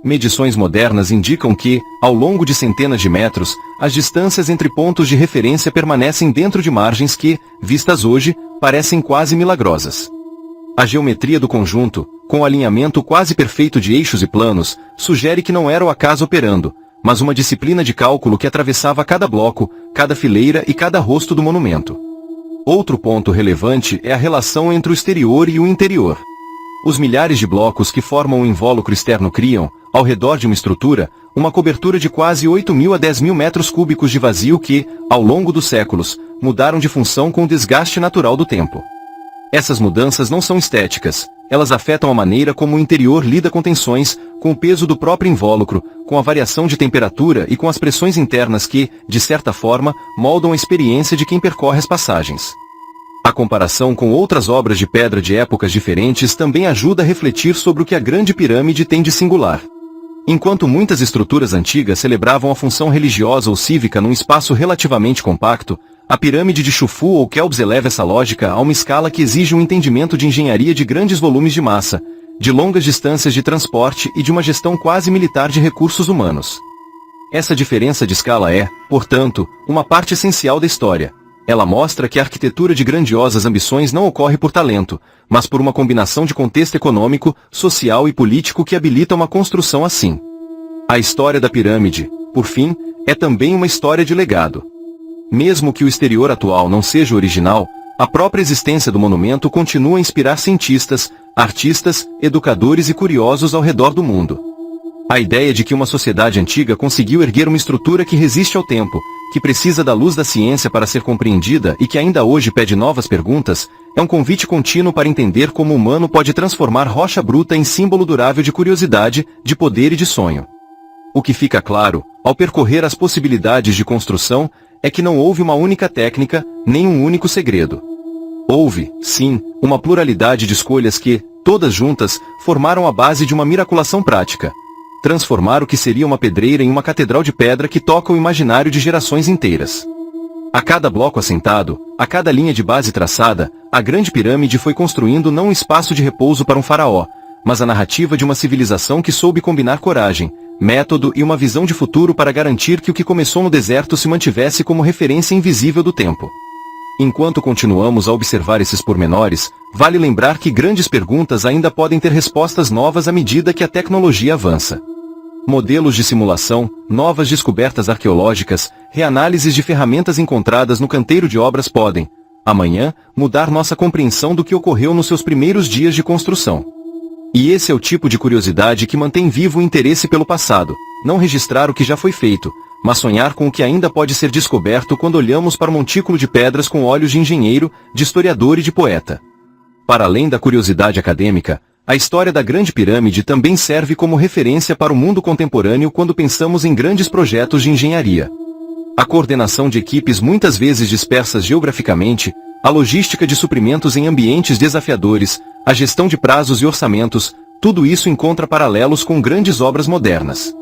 Medições modernas indicam que, ao longo de centenas de metros, as distâncias entre pontos de referência permanecem dentro de margens que, vistas hoje, parecem quase milagrosas. A geometria do conjunto, com o alinhamento quase perfeito de eixos e planos, sugere que não era o acaso operando, mas uma disciplina de cálculo que atravessava cada bloco, cada fileira e cada rosto do monumento. Outro ponto relevante é a relação entre o exterior e o interior. Os milhares de blocos que formam o invólucro externo criam, ao redor de uma estrutura, uma cobertura de quase 8.000 a 10.000 metros cúbicos de vazio que, ao longo dos séculos, mudaram de função com o desgaste natural do tempo. Essas mudanças não são estéticas, elas afetam a maneira como o interior lida com tensões, com o peso do próprio invólucro, com a variação de temperatura e com as pressões internas que, de certa forma, moldam a experiência de quem percorre as passagens. A comparação com outras obras de pedra de épocas diferentes também ajuda a refletir sobre o que a Grande Pirâmide tem de singular. Enquanto muitas estruturas antigas celebravam a função religiosa ou cívica num espaço relativamente compacto, a pirâmide de Chufu ou Quéops eleva essa lógica a uma escala que exige um entendimento de engenharia de grandes volumes de massa, de longas distâncias de transporte e de uma gestão quase militar de recursos humanos. Essa diferença de escala é, portanto, uma parte essencial da história. Ela mostra que a arquitetura de grandiosas ambições não ocorre por talento, mas por uma combinação de contexto econômico, social e político que habilita uma construção assim. A história da pirâmide, por fim, é também uma história de legado. Mesmo que o exterior atual não seja original, a própria existência do monumento continua a inspirar cientistas, artistas, educadores e curiosos ao redor do mundo. A ideia de que uma sociedade antiga conseguiu erguer uma estrutura que resiste ao tempo, que precisa da luz da ciência para ser compreendida e que ainda hoje pede novas perguntas, é um convite contínuo para entender como o humano pode transformar rocha bruta em símbolo durável de curiosidade, de poder e de sonho. O que fica claro, ao percorrer as possibilidades de construção, é que não houve uma única técnica, nem um único segredo. Houve, sim, uma pluralidade de escolhas que, todas juntas, formaram a base de uma miraculação prática. Transformar o que seria uma pedreira em uma catedral de pedra que toca o imaginário de gerações inteiras. A cada bloco assentado, a cada linha de base traçada, a grande pirâmide foi construindo não um espaço de repouso para um faraó, mas a narrativa de uma civilização que soube combinar coragem, método e uma visão de futuro para garantir que o que começou no deserto se mantivesse como referência invisível do tempo. Enquanto continuamos a observar esses pormenores, vale lembrar que grandes perguntas ainda podem ter respostas novas à medida que a tecnologia avança. Modelos de simulação, novas descobertas arqueológicas, reanálises de ferramentas encontradas no canteiro de obras podem, amanhã, mudar nossa compreensão do que ocorreu nos seus primeiros dias de construção. E esse é o tipo de curiosidade que mantém vivo o interesse pelo passado, não registrar o que já foi feito, mas sonhar com o que ainda pode ser descoberto quando olhamos para um montículo de pedras com olhos de engenheiro, de historiador e de poeta. Para além da curiosidade acadêmica, a história da Grande Pirâmide também serve como referência para o mundo contemporâneo quando pensamos em grandes projetos de engenharia. A coordenação de equipes muitas vezes dispersas geograficamente, a logística de suprimentos em ambientes desafiadores, a gestão de prazos e orçamentos, tudo isso encontra paralelos com grandes obras modernas.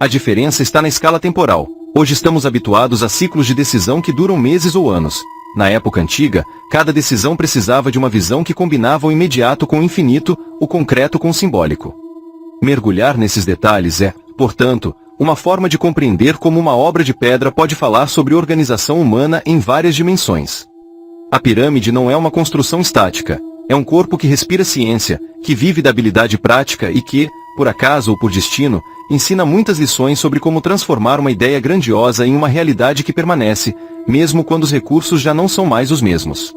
A diferença está na escala temporal. Hoje estamos habituados a ciclos de decisão que duram meses ou anos. Na época antiga, cada decisão precisava de uma visão que combinava o imediato com o infinito, o concreto com o simbólico. Mergulhar nesses detalhes é, portanto, uma forma de compreender como uma obra de pedra pode falar sobre organização humana em várias dimensões. A pirâmide não é uma construção estática, é um corpo que respira ciência, que vive da habilidade prática e que, por acaso ou por destino, ensina muitas lições sobre como transformar uma ideia grandiosa em uma realidade que permanece, mesmo quando os recursos já não são mais os mesmos.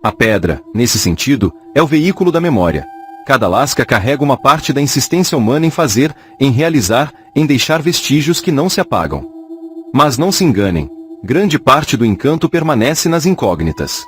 A pedra, nesse sentido, é o veículo da memória. Cada lasca carrega uma parte da insistência humana em fazer, em realizar, em deixar vestígios que não se apagam. Mas não se enganem, grande parte do encanto permanece nas incógnitas.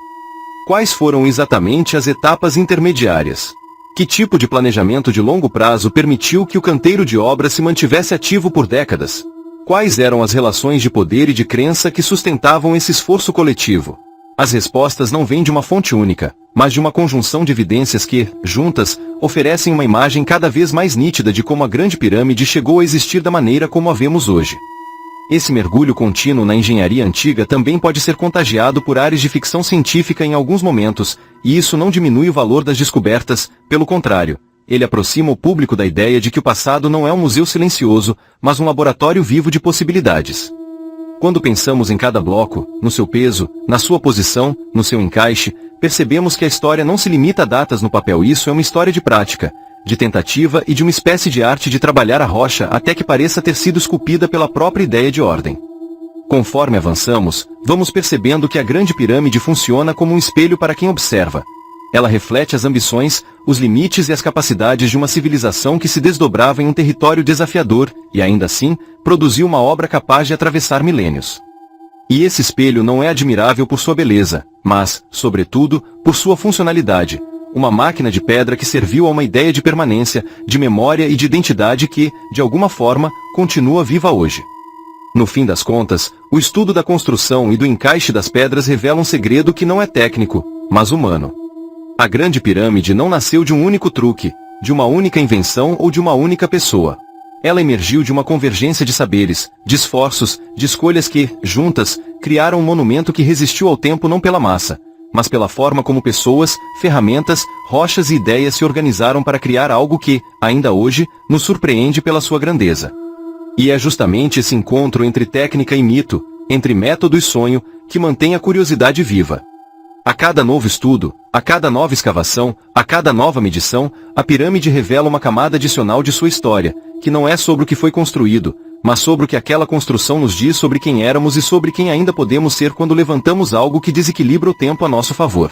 Quais foram exatamente as etapas intermediárias? Que tipo de planejamento de longo prazo permitiu que o canteiro de obras se mantivesse ativo por décadas? Quais eram as relações de poder e de crença que sustentavam esse esforço coletivo? As respostas não vêm de uma fonte única, mas de uma conjunção de evidências que, juntas, oferecem uma imagem cada vez mais nítida de como a Grande Pirâmide chegou a existir da maneira como a vemos hoje. Esse mergulho contínuo na engenharia antiga também pode ser contagiado por ares de ficção científica em alguns momentos, e isso não diminui o valor das descobertas, pelo contrário, ele aproxima o público da ideia de que o passado não é um museu silencioso, mas um laboratório vivo de possibilidades. Quando pensamos em cada bloco, no seu peso, na sua posição, no seu encaixe, percebemos que a história não se limita a datas no papel. Isso é uma história de prática, de tentativa e de uma espécie de arte de trabalhar a rocha até que pareça ter sido esculpida pela própria ideia de ordem. Conforme avançamos, vamos percebendo que a Grande Pirâmide funciona como um espelho para quem observa. Ela reflete as ambições, os limites e as capacidades de uma civilização que se desdobrava em um território desafiador, e ainda assim, produziu uma obra capaz de atravessar milênios. E esse espelho não é admirável por sua beleza, mas, sobretudo, por sua funcionalidade. Uma máquina de pedra que serviu a uma ideia de permanência, de memória e de identidade que, de alguma forma, continua viva hoje. No fim das contas, o estudo da construção e do encaixe das pedras revela um segredo que não é técnico, mas humano. A Grande Pirâmide não nasceu de um único truque, de uma única invenção ou de uma única pessoa. Ela emergiu de uma convergência de saberes, de esforços, de escolhas que, juntas, criaram um monumento que resistiu ao tempo não pela massa, mas pela forma como pessoas, ferramentas, rochas e ideias se organizaram para criar algo que, ainda hoje, nos surpreende pela sua grandeza. E é justamente esse encontro entre técnica e mito, entre método e sonho, que mantém a curiosidade viva. A cada novo estudo, a cada nova escavação, a cada nova medição, a pirâmide revela uma camada adicional de sua história, que não é sobre o que foi construído, mas sobre o que aquela construção nos diz sobre quem éramos e sobre quem ainda podemos ser quando levantamos algo que desequilibra o tempo a nosso favor.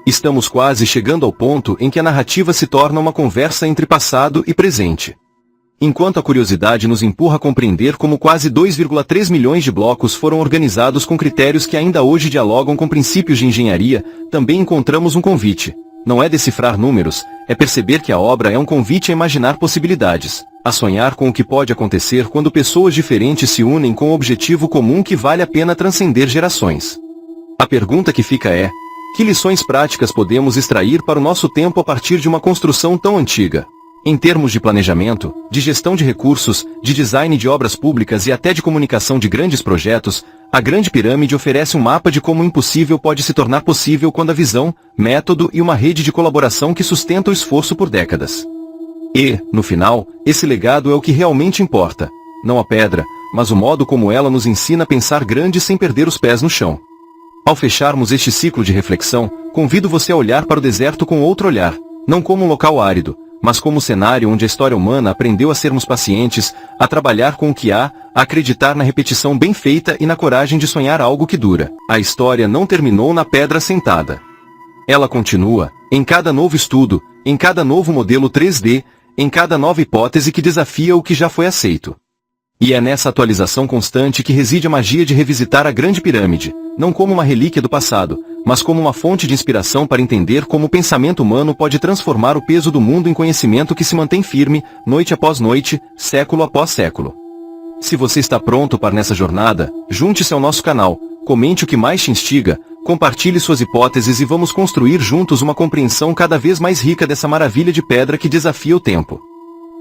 Estamos quase chegando ao ponto em que a narrativa se torna uma conversa entre passado e presente. Enquanto a curiosidade nos empurra a compreender como quase 2,3 milhões de blocos foram organizados com critérios que ainda hoje dialogam com princípios de engenharia, também encontramos um convite. Não é decifrar números, é perceber que a obra é um convite a imaginar possibilidades, a sonhar com o que pode acontecer quando pessoas diferentes se unem com um objetivo comum que vale a pena transcender gerações. A pergunta que fica é: que lições práticas podemos extrair para o nosso tempo a partir de uma construção tão antiga? Em termos de planejamento, de gestão de recursos, de design de obras públicas e até de comunicação de grandes projetos, a Grande Pirâmide oferece um mapa de como o impossível pode se tornar possível quando a visão, método e uma rede de colaboração que sustenta o esforço por décadas. E, no final, esse legado é o que realmente importa. Não a pedra, mas o modo como ela nos ensina a pensar grande sem perder os pés no chão. Ao fecharmos este ciclo de reflexão, convido você a olhar para o deserto com outro olhar, não como um local árido, mas como cenário onde a história humana aprendeu a sermos pacientes, a trabalhar com o que há, a acreditar na repetição bem feita e na coragem de sonhar algo que dura. A história não terminou na pedra sentada. Ela continua, em cada novo estudo, em cada novo modelo 3D, em cada nova hipótese que desafia o que já foi aceito. E é nessa atualização constante que reside a magia de revisitar a Grande Pirâmide, não como uma relíquia do passado, mas como uma fonte de inspiração para entender como o pensamento humano pode transformar o peso do mundo em conhecimento que se mantém firme, noite após noite, século após século. Se você está pronto para nessa jornada, junte-se ao nosso canal, comente o que mais te instiga, compartilhe suas hipóteses e vamos construir juntos uma compreensão cada vez mais rica dessa maravilha de pedra que desafia o tempo.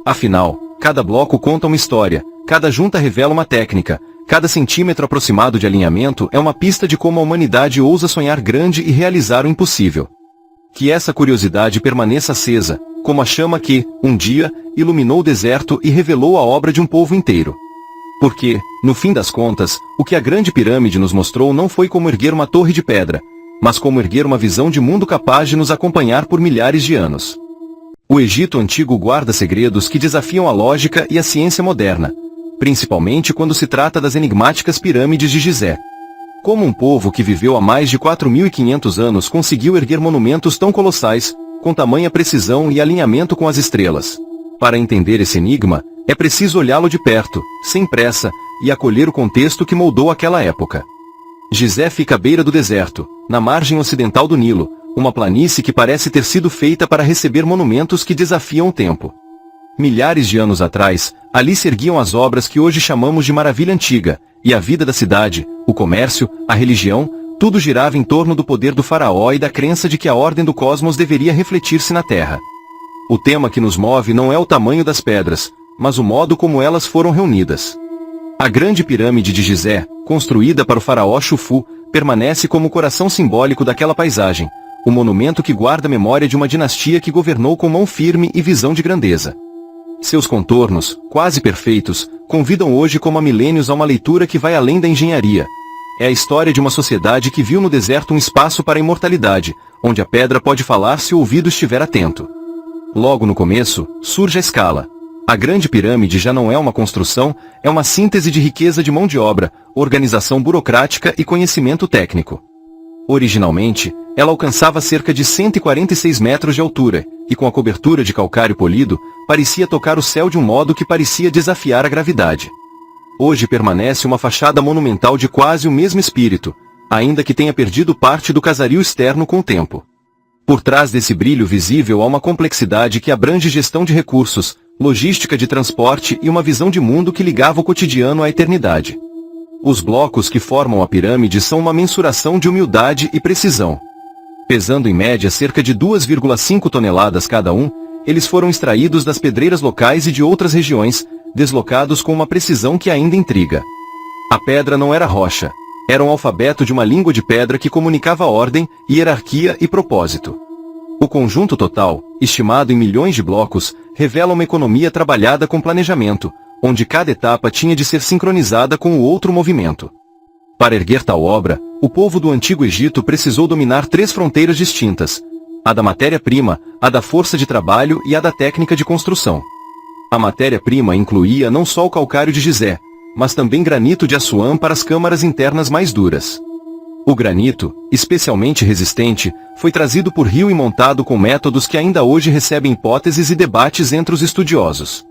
Afinal, cada bloco conta uma história, cada junta revela uma técnica, cada centímetro aproximado de alinhamento é uma pista de como a humanidade ousa sonhar grande e realizar o impossível. Que essa curiosidade permaneça acesa, como a chama que, um dia, iluminou o deserto e revelou a obra de um povo inteiro. Porque, no fim das contas, o que a Grande Pirâmide nos mostrou não foi como erguer uma torre de pedra, mas como erguer uma visão de mundo capaz de nos acompanhar por milhares de anos. O Egito Antigo guarda segredos que desafiam a lógica e a ciência moderna, principalmente quando se trata das enigmáticas pirâmides de Gizé. Como um povo que viveu há mais de 4.500 anos conseguiu erguer monumentos tão colossais, com tamanha precisão e alinhamento com as estrelas? Para entender esse enigma, é preciso olhá-lo de perto, sem pressa, e acolher o contexto que moldou aquela época. Gizé fica à beira do deserto, na margem ocidental do Nilo, uma planície que parece ter sido feita para receber monumentos que desafiam o tempo. Milhares de anos atrás, ali se erguiam as obras que hoje chamamos de Maravilha Antiga, e a vida da cidade, o comércio, a religião, tudo girava em torno do poder do faraó e da crença de que a ordem do cosmos deveria refletir-se na Terra. O tema que nos move não é o tamanho das pedras, mas o modo como elas foram reunidas. A Grande Pirâmide de Gizé, construída para o faraó Xufu, permanece como o coração simbólico daquela paisagem, o monumento que guarda a memória de uma dinastia que governou com mão firme e visão de grandeza. Seus contornos, quase perfeitos, convidam hoje como há milênios a uma leitura que vai além da engenharia. É a história de uma sociedade que viu no deserto um espaço para a imortalidade, onde a pedra pode falar se o ouvido estiver atento. Logo no começo, surge a escala. A Grande Pirâmide já não é uma construção, é uma síntese de riqueza de mão de obra, organização burocrática e conhecimento técnico. Originalmente, ela alcançava cerca de 146 metros de altura, e com a cobertura de calcário polido, parecia tocar o céu de um modo que parecia desafiar a gravidade. Hoje permanece uma fachada monumental de quase o mesmo espírito, ainda que tenha perdido parte do casario externo com o tempo. Por trás desse brilho visível há uma complexidade que abrange gestão de recursos, logística de transporte e uma visão de mundo que ligava o cotidiano à eternidade. Os blocos que formam a pirâmide são uma mensuração de humildade e precisão. Pesando em média cerca de 2,5 toneladas cada um, eles foram extraídos das pedreiras locais e de outras regiões, deslocados com uma precisão que ainda intriga. A pedra não era rocha, era um alfabeto de uma língua de pedra que comunicava ordem, hierarquia e propósito. O conjunto total, estimado em milhões de blocos, revela uma economia trabalhada com planejamento, onde cada etapa tinha de ser sincronizada com o outro movimento. Para erguer tal obra, o povo do Antigo Egito precisou dominar 3 fronteiras distintas: a da matéria-prima, a da força de trabalho e a da técnica de construção. A matéria-prima incluía não só o calcário de Gizé, mas também granito de Assuã para as câmaras internas mais duras. O granito, especialmente resistente, foi trazido por rio e montado com métodos que ainda hoje recebem hipóteses e debates entre os estudiosos.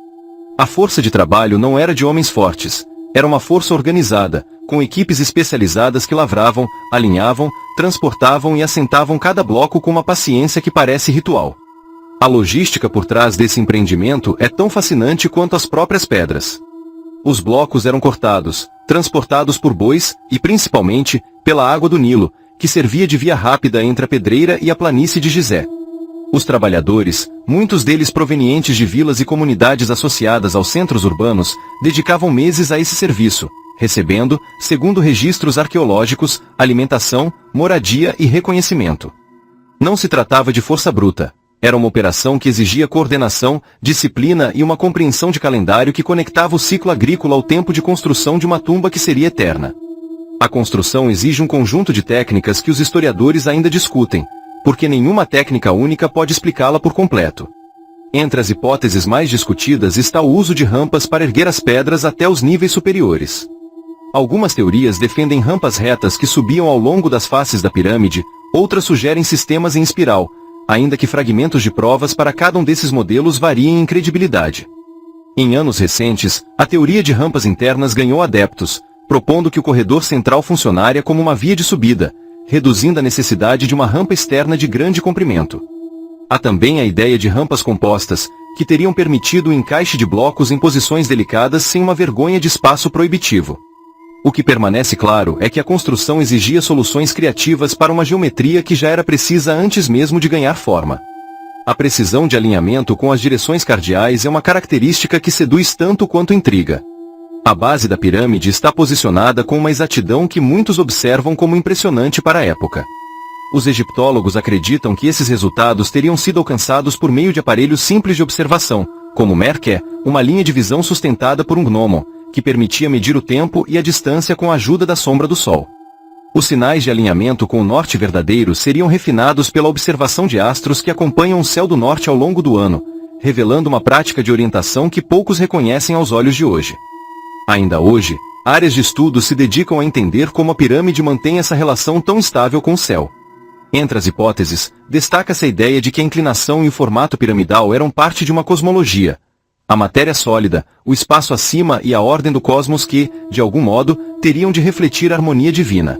A força de trabalho não era de homens fortes, era uma força organizada, com equipes especializadas que lavravam, alinhavam, transportavam e assentavam cada bloco com uma paciência que parece ritual. A logística por trás desse empreendimento é tão fascinante quanto as próprias pedras. Os blocos eram cortados, transportados por bois e, principalmente, pela água do Nilo, que servia de via rápida entre a pedreira e a planície de Gizé. Os trabalhadores, muitos deles provenientes de vilas e comunidades associadas aos centros urbanos, dedicavam meses a esse serviço, recebendo, segundo registros arqueológicos, alimentação, moradia e reconhecimento. Não se tratava de força bruta. Era uma operação que exigia coordenação, disciplina e uma compreensão de calendário que conectava o ciclo agrícola ao tempo de construção de uma tumba que seria eterna. A construção exige um conjunto de técnicas que os historiadores ainda discutem, porque nenhuma técnica única pode explicá-la por completo. Entre as hipóteses mais discutidas está o uso de rampas para erguer as pedras até os níveis superiores. Algumas teorias defendem rampas retas que subiam ao longo das faces da pirâmide, outras sugerem sistemas em espiral, ainda que fragmentos de provas para cada um desses modelos variem em credibilidade. Em anos recentes, a teoria de rampas internas ganhou adeptos, propondo que o corredor central funcionaria como uma via de subida, reduzindo a necessidade de uma rampa externa de grande comprimento. Há também a ideia de rampas compostas, que teriam permitido o encaixe de blocos em posições delicadas sem uma vergonha de espaço proibitivo. O que permanece claro é que a construção exigia soluções criativas para uma geometria que já era precisa antes mesmo de ganhar forma. A precisão de alinhamento com as direções cardeais é uma característica que seduz tanto quanto intriga. A base da pirâmide está posicionada com uma exatidão que muitos observam como impressionante para a época. Os egiptólogos acreditam que esses resultados teriam sido alcançados por meio de aparelhos simples de observação, como Merkeh, uma linha de visão sustentada por um gnomon, que permitia medir o tempo e a distância com a ajuda da sombra do Sol. Os sinais de alinhamento com o norte verdadeiro seriam refinados pela observação de astros que acompanham o céu do norte ao longo do ano, revelando uma prática de orientação que poucos reconhecem aos olhos de hoje. Ainda hoje, áreas de estudo se dedicam a entender como a pirâmide mantém essa relação tão estável com o céu. Entre as hipóteses, destaca-se a ideia de que a inclinação e o formato piramidal eram parte de uma cosmologia. A matéria sólida, o espaço acima e a ordem do cosmos que, de algum modo, teriam de refletir a harmonia divina.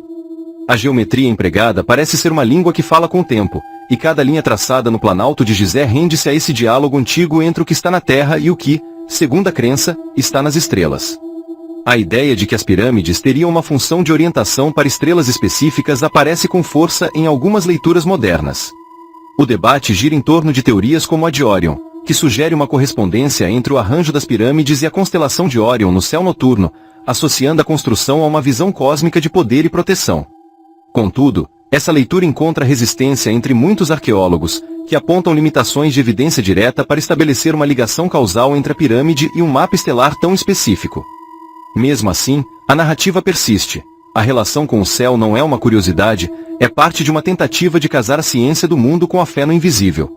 A geometria empregada parece ser uma língua que fala com o tempo, e cada linha traçada no planalto de Gizé rende-se a esse diálogo antigo entre o que está na Terra e o que, segundo a crença, está nas estrelas. A ideia de que as pirâmides teriam uma função de orientação para estrelas específicas aparece com força em algumas leituras modernas. O debate gira em torno de teorias como a de Órion, que sugere uma correspondência entre o arranjo das pirâmides e a constelação de Órion no céu noturno, associando a construção a uma visão cósmica de poder e proteção. Contudo, essa leitura encontra resistência entre muitos arqueólogos, que apontam limitações de evidência direta para estabelecer uma ligação causal entre a pirâmide e um mapa estelar tão específico. Mesmo assim, a narrativa persiste. A relação com o céu não é uma curiosidade, é parte de uma tentativa de casar a ciência do mundo com a fé no invisível.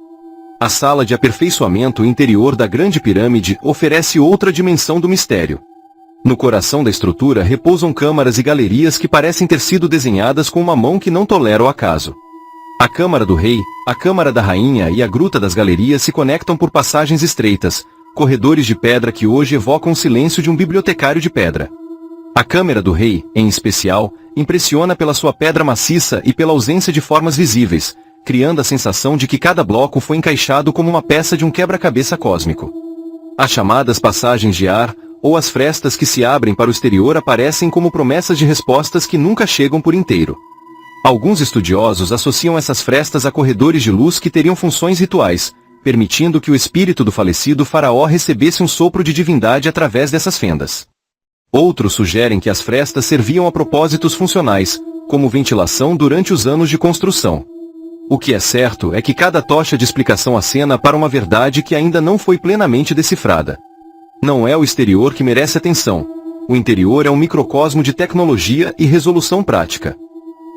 A sala de aperfeiçoamento interior da Grande Pirâmide oferece outra dimensão do mistério. No coração da estrutura repousam câmaras e galerias que parecem ter sido desenhadas com uma mão que não tolera o acaso. A Câmara do Rei, a Câmara da Rainha e a Gruta das Galerias se conectam por passagens estreitas, corredores de pedra que hoje evocam o silêncio de um bibliotecário de pedra. A Câmara do Rei, em especial, impressiona pela sua pedra maciça e pela ausência de formas visíveis, criando a sensação de que cada bloco foi encaixado como uma peça de um quebra-cabeça cósmico. As chamadas passagens de ar, ou as frestas que se abrem para o exterior aparecem como promessas de respostas que nunca chegam por inteiro. Alguns estudiosos associam essas frestas a corredores de luz que teriam funções rituais, permitindo que o espírito do falecido faraó recebesse um sopro de divindade através dessas fendas. Outros sugerem que as frestas serviam a propósitos funcionais, como ventilação durante os anos de construção. O que é certo é que cada tocha de explicação acena para uma verdade que ainda não foi plenamente decifrada. Não é o exterior que merece atenção. O interior é um microcosmo de tecnologia e resolução prática.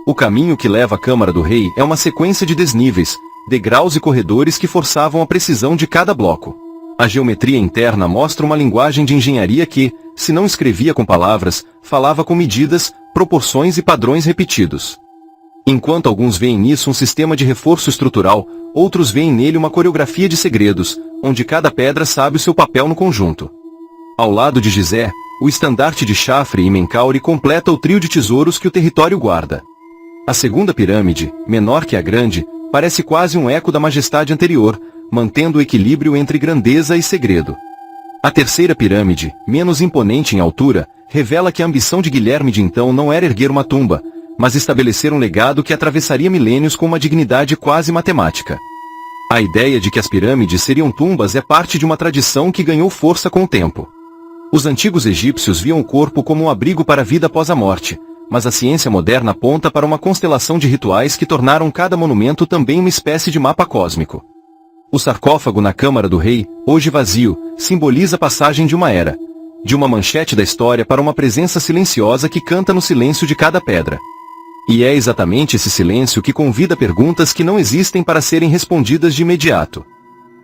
O caminho que leva à Câmara do Rei é uma sequência de desníveis, degraus e corredores que forçavam a precisão de cada bloco. A geometria interna mostra uma linguagem de engenharia que, se não escrevia com palavras, falava com medidas, proporções e padrões repetidos. Enquanto alguns veem nisso um sistema de reforço estrutural, outros veem nele uma coreografia de segredos, onde cada pedra sabe o seu papel no conjunto. Ao lado de Gizé, o estandarte de Chafre e Menkaure completa o trio de tesouros que o território guarda. A segunda pirâmide, menor que a grande, parece quase um eco da majestade anterior, mantendo o equilíbrio entre grandeza e segredo. A terceira pirâmide, menos imponente em altura, revela que a ambição de Guilherme de então não era erguer uma tumba, mas estabelecer um legado que atravessaria milênios com uma dignidade quase matemática. A ideia de que as pirâmides seriam tumbas é parte de uma tradição que ganhou força com o tempo. Os antigos egípcios viam o corpo como um abrigo para a vida após a morte, mas a ciência moderna aponta para uma constelação de rituais que tornaram cada monumento também uma espécie de mapa cósmico. O sarcófago na Câmara do Rei, hoje vazio, simboliza a passagem de uma era, de uma manchete da história para uma presença silenciosa que canta no silêncio de cada pedra. E é exatamente esse silêncio que convida perguntas que não existem para serem respondidas de imediato.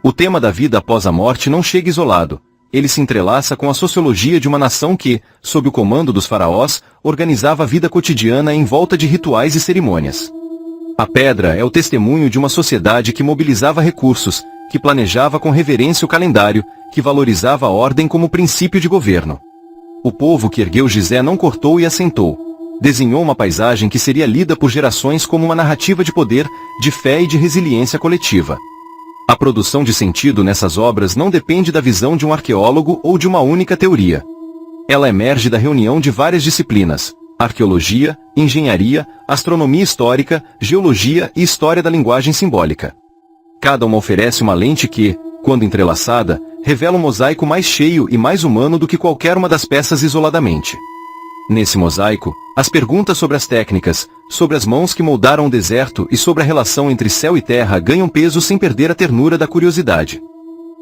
O tema da vida após a morte não chega isolado. Ele se entrelaça com a sociologia de uma nação que, sob o comando dos faraós, organizava a vida cotidiana em volta de rituais e cerimônias. A pedra é o testemunho de uma sociedade que mobilizava recursos, que planejava com reverência o calendário, que valorizava a ordem como princípio de governo. O povo que ergueu Gizé não cortou e assentou. Desenhou uma paisagem que seria lida por gerações como uma narrativa de poder, de fé e de resiliência coletiva. A produção de sentido nessas obras não depende da visão de um arqueólogo ou de uma única teoria. Ela emerge da reunião de várias disciplinas: arqueologia, engenharia, astronomia histórica, geologia e história da linguagem simbólica. Cada uma oferece uma lente que, quando entrelaçada, revela um mosaico mais cheio e mais humano do que qualquer uma das peças isoladamente. Nesse mosaico, as perguntas sobre as técnicas, sobre as mãos que moldaram o deserto e sobre a relação entre céu e terra ganham peso sem perder a ternura da curiosidade.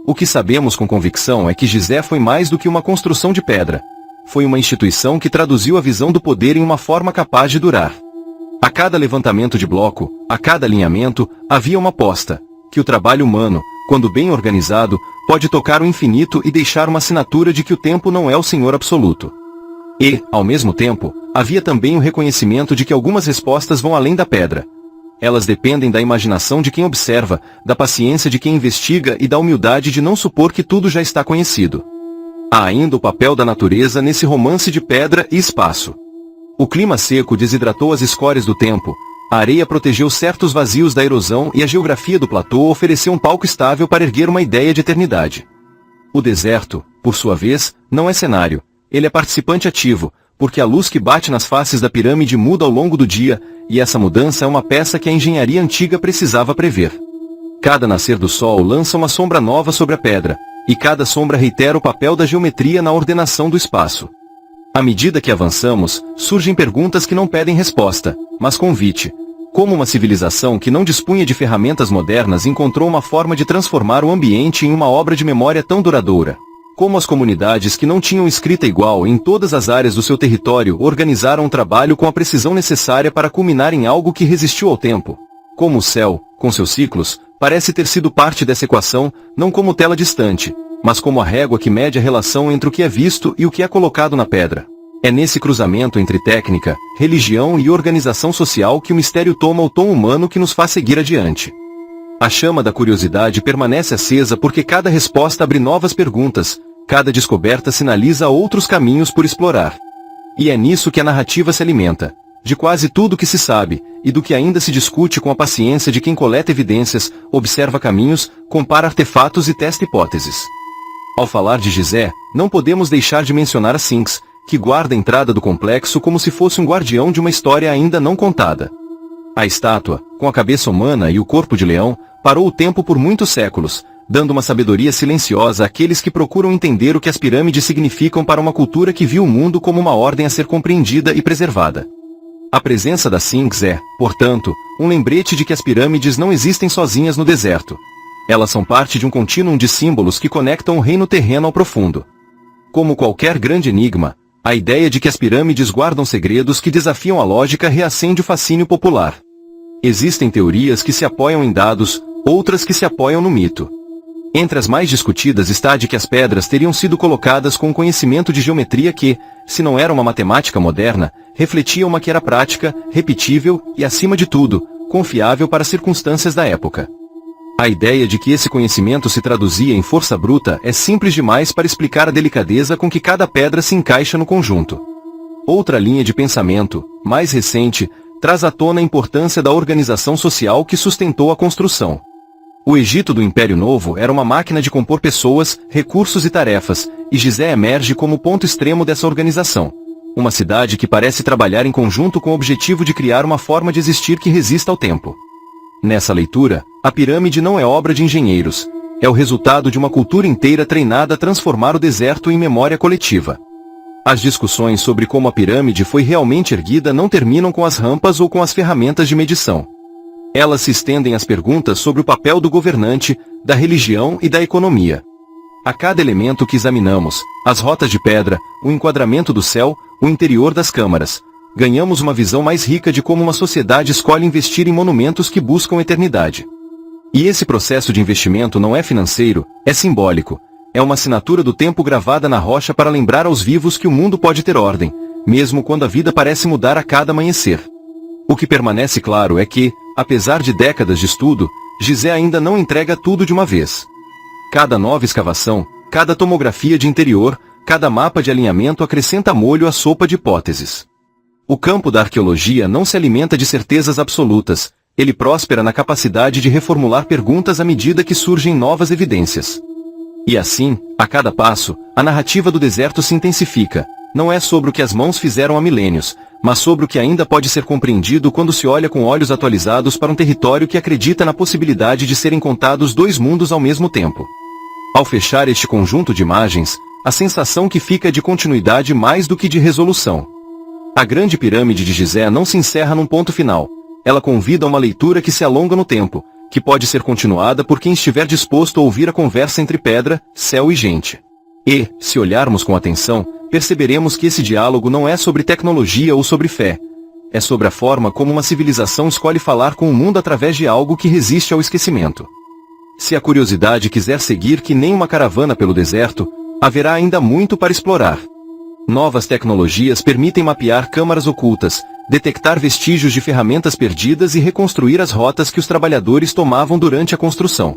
O que sabemos com convicção é que Gizé foi mais do que uma construção de pedra. Foi uma instituição que traduziu a visão do poder em uma forma capaz de durar. A cada levantamento de bloco, a cada alinhamento, havia uma aposta, que o trabalho humano, quando bem organizado, pode tocar o infinito e deixar uma assinatura de que o tempo não é o senhor absoluto. E, ao mesmo tempo, havia também o reconhecimento de que algumas respostas vão além da pedra. Elas dependem da imaginação de quem observa, da paciência de quem investiga e da humildade de não supor que tudo já está conhecido. Há ainda o papel da natureza nesse romance de pedra e espaço. O clima seco desidratou as escórias do tempo, a areia protegeu certos vazios da erosão e a geografia do platô ofereceu um palco estável para erguer uma ideia de eternidade. O deserto, por sua vez, não é cenário. Ele é participante ativo, porque a luz que bate nas faces da pirâmide muda ao longo do dia, e essa mudança é uma peça que a engenharia antiga precisava prever. Cada nascer do sol lança uma sombra nova sobre a pedra, e cada sombra reitera o papel da geometria na ordenação do espaço. À medida que avançamos, surgem perguntas que não pedem resposta, mas convite. Como uma civilização que não dispunha de ferramentas modernas encontrou uma forma de transformar o ambiente em uma obra de memória tão duradoura? Como as comunidades que não tinham escrita igual em todas as áreas do seu território organizaram o trabalho com a precisão necessária para culminar em algo que resistiu ao tempo? Como o céu, com seus ciclos, parece ter sido parte dessa equação, não como tela distante, mas como a régua que mede a relação entre o que é visto e o que é colocado na pedra. É nesse cruzamento entre técnica, religião e organização social que o mistério toma o tom humano que nos faz seguir adiante. A chama da curiosidade permanece acesa porque cada resposta abre novas perguntas, cada descoberta sinaliza outros caminhos por explorar. E é nisso que a narrativa se alimenta, de quase tudo que se sabe, e do que ainda se discute com a paciência de quem coleta evidências, observa caminhos, compara artefatos e testa hipóteses. Ao falar de Gizé, não podemos deixar de mencionar a Sphinx, que guarda a entrada do complexo como se fosse um guardião de uma história ainda não contada. A estátua, com a cabeça humana e o corpo de leão, parou o tempo por muitos séculos, dando uma sabedoria silenciosa àqueles que procuram entender o que as pirâmides significam para uma cultura que viu o mundo como uma ordem a ser compreendida e preservada. A presença da Sphinx é, portanto, um lembrete de que as pirâmides não existem sozinhas no deserto. Elas são parte de um contínuo de símbolos que conectam o reino terreno ao profundo. Como qualquer grande enigma, a ideia de que as pirâmides guardam segredos que desafiam a lógica reacende o fascínio popular. Existem teorias que se apoiam em dados, outras que se apoiam no mito. Entre as mais discutidas está a de que as pedras teriam sido colocadas com um conhecimento de geometria que, se não era uma matemática moderna, refletia uma que era prática, repetível e, acima de tudo, confiável para as circunstâncias da época. A ideia de que esse conhecimento se traduzia em força bruta é simples demais para explicar a delicadeza com que cada pedra se encaixa no conjunto. Outra linha de pensamento, mais recente, traz à tona a importância da organização social que sustentou a construção. O Egito do Império Novo era uma máquina de compor pessoas, recursos e tarefas, e Gizé emerge como ponto extremo dessa organização. Uma cidade que parece trabalhar em conjunto com o objetivo de criar uma forma de existir que resista ao tempo. Nessa leitura, a pirâmide não é obra de engenheiros, é o resultado de uma cultura inteira treinada a transformar o deserto em memória coletiva. As discussões sobre como a pirâmide foi realmente erguida não terminam com as rampas ou com as ferramentas de medição. Elas se estendem às perguntas sobre o papel do governante, da religião e da economia. A cada elemento que examinamos, as rotas de pedra, o enquadramento do céu, o interior das câmaras, ganhamos uma visão mais rica de como uma sociedade escolhe investir em monumentos que buscam eternidade. E esse processo de investimento não é financeiro, é simbólico. É uma assinatura do tempo gravada na rocha para lembrar aos vivos que o mundo pode ter ordem, mesmo quando a vida parece mudar a cada amanhecer. O que permanece claro é que, apesar de décadas de estudo, Gizé ainda não entrega tudo de uma vez. Cada nova escavação, cada tomografia de interior, cada mapa de alinhamento acrescenta molho à sopa de hipóteses. O campo da arqueologia não se alimenta de certezas absolutas, ele próspera na capacidade de reformular perguntas à medida que surgem novas evidências. E assim, a cada passo, a narrativa do deserto se intensifica. Não é sobre o que as mãos fizeram há milênios, mas sobre o que ainda pode ser compreendido quando se olha com olhos atualizados para um território que acredita na possibilidade de serem contados dois mundos ao mesmo tempo. Ao fechar este conjunto de imagens, a sensação que fica é de continuidade mais do que de resolução. A grande pirâmide de Gizé não se encerra num ponto final. Ela convida a uma leitura que se alonga no tempo, que pode ser continuada por quem estiver disposto a ouvir a conversa entre pedra, céu e gente. E, se olharmos com atenção, perceberemos que esse diálogo não é sobre tecnologia ou sobre fé. É sobre a forma como uma civilização escolhe falar com o mundo através de algo que resiste ao esquecimento. Se a curiosidade quiser seguir que nem uma caravana pelo deserto, haverá ainda muito para explorar. Novas tecnologias permitem mapear câmaras ocultas, detectar vestígios de ferramentas perdidas e reconstruir as rotas que os trabalhadores tomavam durante a construção.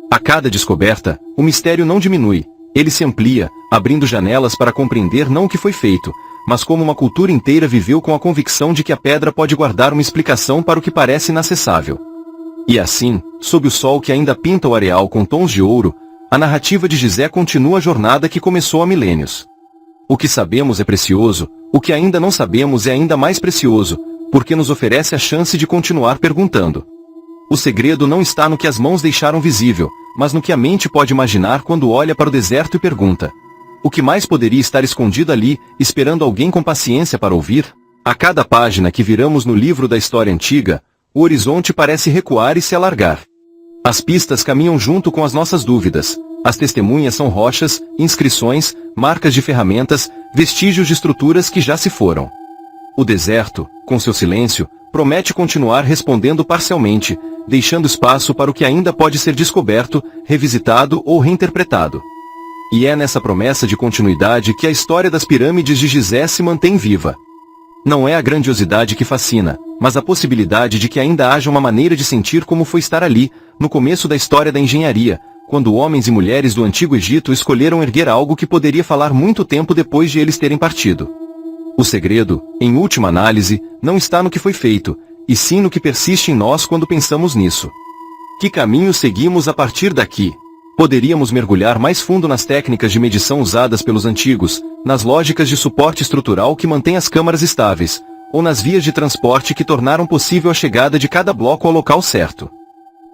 A cada descoberta, o mistério não diminui. Ele se amplia, abrindo janelas para compreender não o que foi feito, mas como uma cultura inteira viveu com a convicção de que a pedra pode guardar uma explicação para o que parece inacessável. E assim, sob o sol que ainda pinta o areal com tons de ouro, a narrativa de Gizé continua a jornada que começou há milênios. O que sabemos é precioso, o que ainda não sabemos é ainda mais precioso, porque nos oferece a chance de continuar perguntando. O segredo não está no que as mãos deixaram visível, mas no que a mente pode imaginar quando olha para o deserto e pergunta: o que mais poderia estar escondido ali, esperando alguém com paciência para ouvir? A cada página que viramos no livro da história antiga, o horizonte parece recuar e se alargar. As pistas caminham junto com as nossas dúvidas. As testemunhas são rochas, inscrições, marcas de ferramentas, vestígios de estruturas que já se foram. O deserto, com seu silêncio, promete continuar respondendo parcialmente, deixando espaço para o que ainda pode ser descoberto, revisitado ou reinterpretado. E é nessa promessa de continuidade que a história das pirâmides de Gizé se mantém viva. Não é a grandiosidade que fascina, mas a possibilidade de que ainda haja uma maneira de sentir como foi estar ali, no começo da história da engenharia, quando homens e mulheres do Antigo Egito escolheram erguer algo que poderia falar muito tempo depois de eles terem partido. O segredo, em última análise, não está no que foi feito, e sim no que persiste em nós quando pensamos nisso. Que caminho seguimos a partir daqui? Poderíamos mergulhar mais fundo nas técnicas de medição usadas pelos antigos, nas lógicas de suporte estrutural que mantém as câmaras estáveis, ou nas vias de transporte que tornaram possível a chegada de cada bloco ao local certo.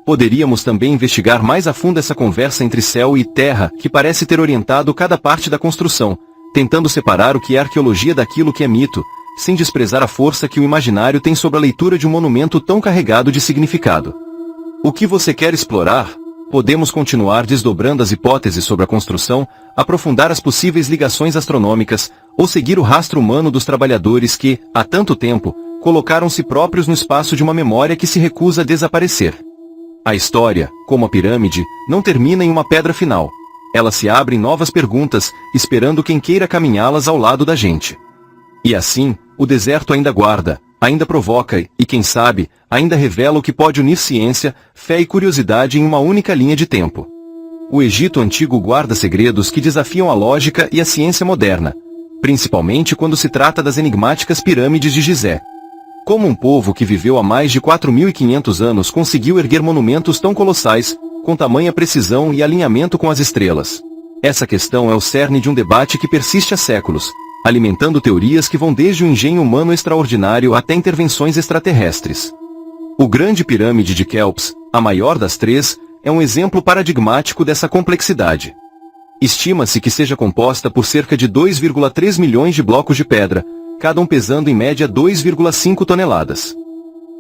Poderíamos também investigar mais a fundo essa conversa entre céu e terra, que parece ter orientado cada parte da construção, tentando separar o que é arqueologia daquilo que é mito, sem desprezar a força que o imaginário tem sobre a leitura de um monumento tão carregado de significado. O que você quer explorar? Podemos continuar desdobrando as hipóteses sobre a construção, aprofundar as possíveis ligações astronômicas, ou seguir o rastro humano dos trabalhadores que, há tanto tempo, colocaram-se próprios no espaço de uma memória que se recusa a desaparecer. A história, como a pirâmide, não termina em uma pedra final. Ela se abre em novas perguntas, esperando quem queira caminhá-las ao lado da gente. E assim, o deserto ainda guarda, ainda provoca e, quem sabe, ainda revela o que pode unir ciência, fé e curiosidade em uma única linha de tempo. O Egito Antigo guarda segredos que desafiam a lógica e a ciência moderna, principalmente quando se trata das enigmáticas pirâmides de Gizé. Como um povo que viveu há mais de 4.500 anos conseguiu erguer monumentos tão colossais, com tamanha precisão e alinhamento com as estrelas? Essa questão é o cerne de um debate que persiste há séculos, alimentando teorias que vão desde o engenho humano extraordinário até intervenções extraterrestres. O Grande Pirâmide de Quéops, a maior das três, é um exemplo paradigmático dessa complexidade. Estima-se que seja composta por cerca de 2,3 milhões de blocos de pedra, cada um pesando em média 2,5 toneladas.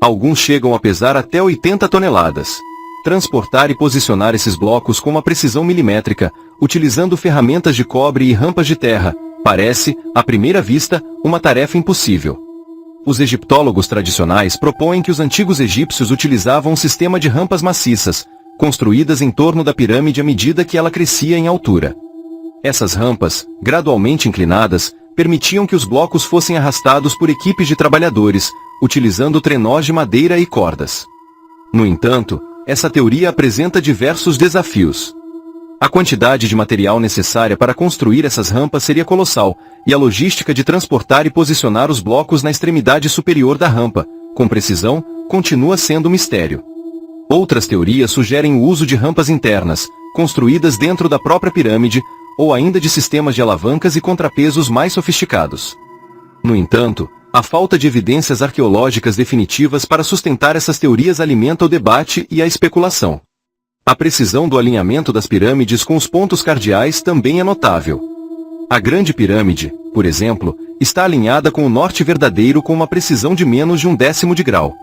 Alguns chegam a pesar até 80 toneladas. Transportar e posicionar esses blocos com uma precisão milimétrica, utilizando ferramentas de cobre e rampas de terra, parece, à primeira vista, uma tarefa impossível. Os egiptólogos tradicionais propõem que os antigos egípcios utilizavam um sistema de rampas maciças, construídas em torno da pirâmide à medida que ela crescia em altura. Essas rampas, gradualmente inclinadas, permitiam que os blocos fossem arrastados por equipes de trabalhadores, utilizando trenós de madeira e cordas. No entanto, essa teoria apresenta diversos desafios. A quantidade de material necessária para construir essas rampas seria colossal, e a logística de transportar e posicionar os blocos na extremidade superior da rampa, com precisão, continua sendo um mistério. Outras teorias sugerem o uso de rampas internas, construídas dentro da própria pirâmide, ou ainda de sistemas de alavancas e contrapesos mais sofisticados. No entanto, a falta de evidências arqueológicas definitivas para sustentar essas teorias alimenta o debate e a especulação. A precisão do alinhamento das pirâmides com os pontos cardeais também é notável. A Grande Pirâmide, por exemplo, está alinhada com o norte verdadeiro com uma precisão de menos de 1/10 de grau.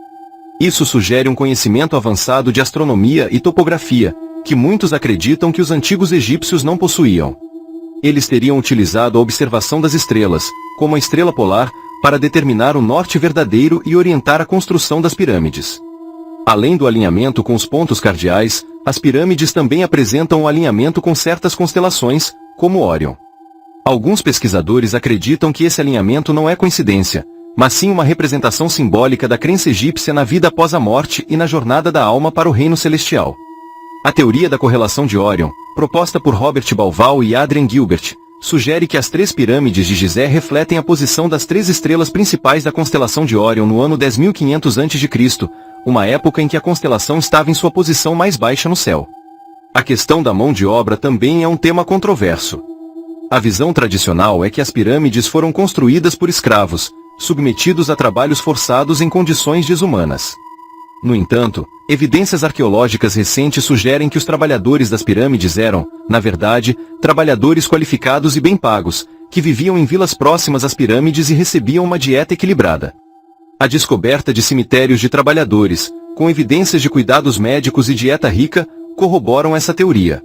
Isso sugere um conhecimento avançado de astronomia e topografia, que muitos acreditam que os antigos egípcios não possuíam. Eles teriam utilizado a observação das estrelas, como a estrela polar, para determinar o norte verdadeiro e orientar a construção das pirâmides. Além do alinhamento com os pontos cardeais, as pirâmides também apresentam um alinhamento com certas constelações, como Órion. Alguns pesquisadores acreditam que esse alinhamento não é coincidência, mas sim uma representação simbólica da crença egípcia na vida após a morte e na jornada da alma para o reino celestial. A teoria da correlação de Órion, proposta por Robert Bauval e Adrian Gilbert, sugere que as três pirâmides de Gizé refletem a posição das três estrelas principais da constelação de Órion no ano 10.500 a.C., uma época em que a constelação estava em sua posição mais baixa no céu. A questão da mão de obra também é um tema controverso. A visão tradicional é que as pirâmides foram construídas por escravos, submetidos a trabalhos forçados em condições desumanas. No entanto, evidências arqueológicas recentes sugerem que os trabalhadores das pirâmides eram, na verdade, trabalhadores qualificados e bem pagos, que viviam em vilas próximas às pirâmides e recebiam uma dieta equilibrada. A descoberta de cemitérios de trabalhadores, com evidências de cuidados médicos e dieta rica, corroboram essa teoria.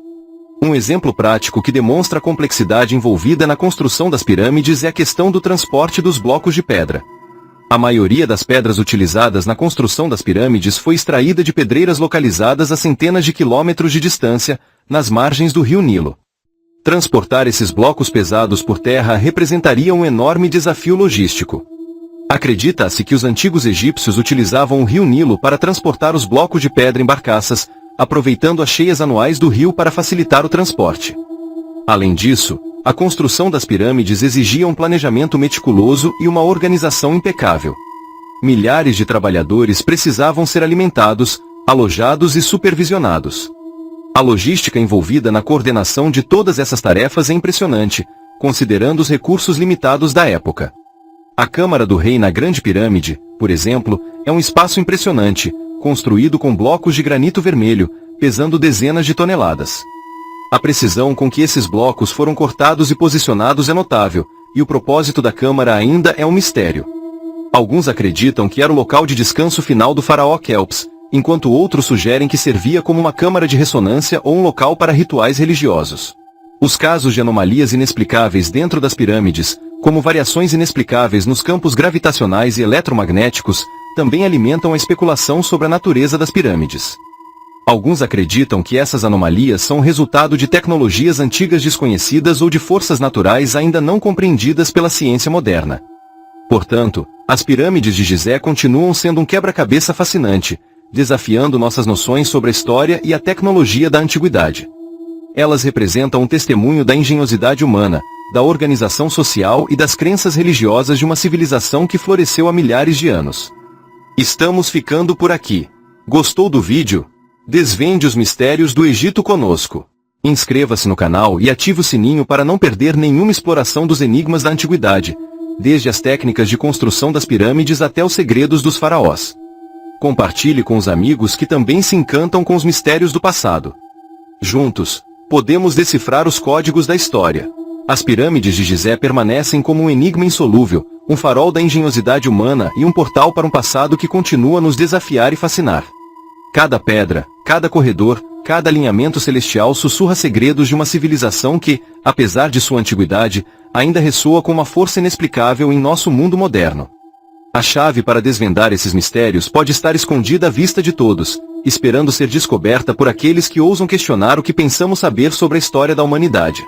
Um exemplo prático que demonstra a complexidade envolvida na construção das pirâmides é a questão do transporte dos blocos de pedra. A maioria das pedras utilizadas na construção das pirâmides foi extraída de pedreiras localizadas a centenas de quilômetros de distância, nas margens do rio Nilo. Transportar esses blocos pesados por terra representaria um enorme desafio logístico. Acredita-se que os antigos egípcios utilizavam o rio Nilo para transportar os blocos de pedra em barcaças, aproveitando as cheias anuais do rio para facilitar o transporte. Além disso, a construção das pirâmides exigia um planejamento meticuloso e uma organização impecável. Milhares de trabalhadores precisavam ser alimentados, alojados e supervisionados. A logística envolvida na coordenação de todas essas tarefas é impressionante, considerando os recursos limitados da época. A Câmara do Rei na Grande Pirâmide, por exemplo, é um espaço impressionante, construído com blocos de granito vermelho, pesando dezenas de toneladas. A precisão com que esses blocos foram cortados e posicionados é notável, e o propósito da câmara ainda é um mistério. Alguns acreditam que era o local de descanso final do faraó Quéops, enquanto outros sugerem que servia como uma câmara de ressonância ou um local para rituais religiosos. Os casos de anomalias inexplicáveis dentro das pirâmides, como variações inexplicáveis nos campos gravitacionais e eletromagnéticos, também alimentam a especulação sobre a natureza das pirâmides. Alguns acreditam que essas anomalias são resultado de tecnologias antigas desconhecidas ou de forças naturais ainda não compreendidas pela ciência moderna. Portanto, as pirâmides de Gizé continuam sendo um quebra-cabeça fascinante, desafiando nossas noções sobre a história e a tecnologia da antiguidade. Elas representam um testemunho da engenhosidade humana, da organização social e das crenças religiosas de uma civilização que floresceu há milhares de anos. Estamos ficando por aqui. Gostou do vídeo? Desvende os mistérios do Egito conosco. Inscreva-se no canal e ative o sininho para não perder nenhuma exploração dos enigmas da antiguidade, desde as técnicas de construção das pirâmides até os segredos dos faraós. Compartilhe com os amigos que também se encantam com os mistérios do passado. Juntos, podemos decifrar os códigos da história. As pirâmides de Gizé permanecem como um enigma insolúvel, um farol da engenhosidade humana e um portal para um passado que continua a nos desafiar e fascinar. Cada pedra, cada corredor, cada alinhamento celestial sussurra segredos de uma civilização que, apesar de sua antiguidade, ainda ressoa com uma força inexplicável em nosso mundo moderno. A chave para desvendar esses mistérios pode estar escondida à vista de todos, esperando ser descoberta por aqueles que ousam questionar o que pensamos saber sobre a história da humanidade.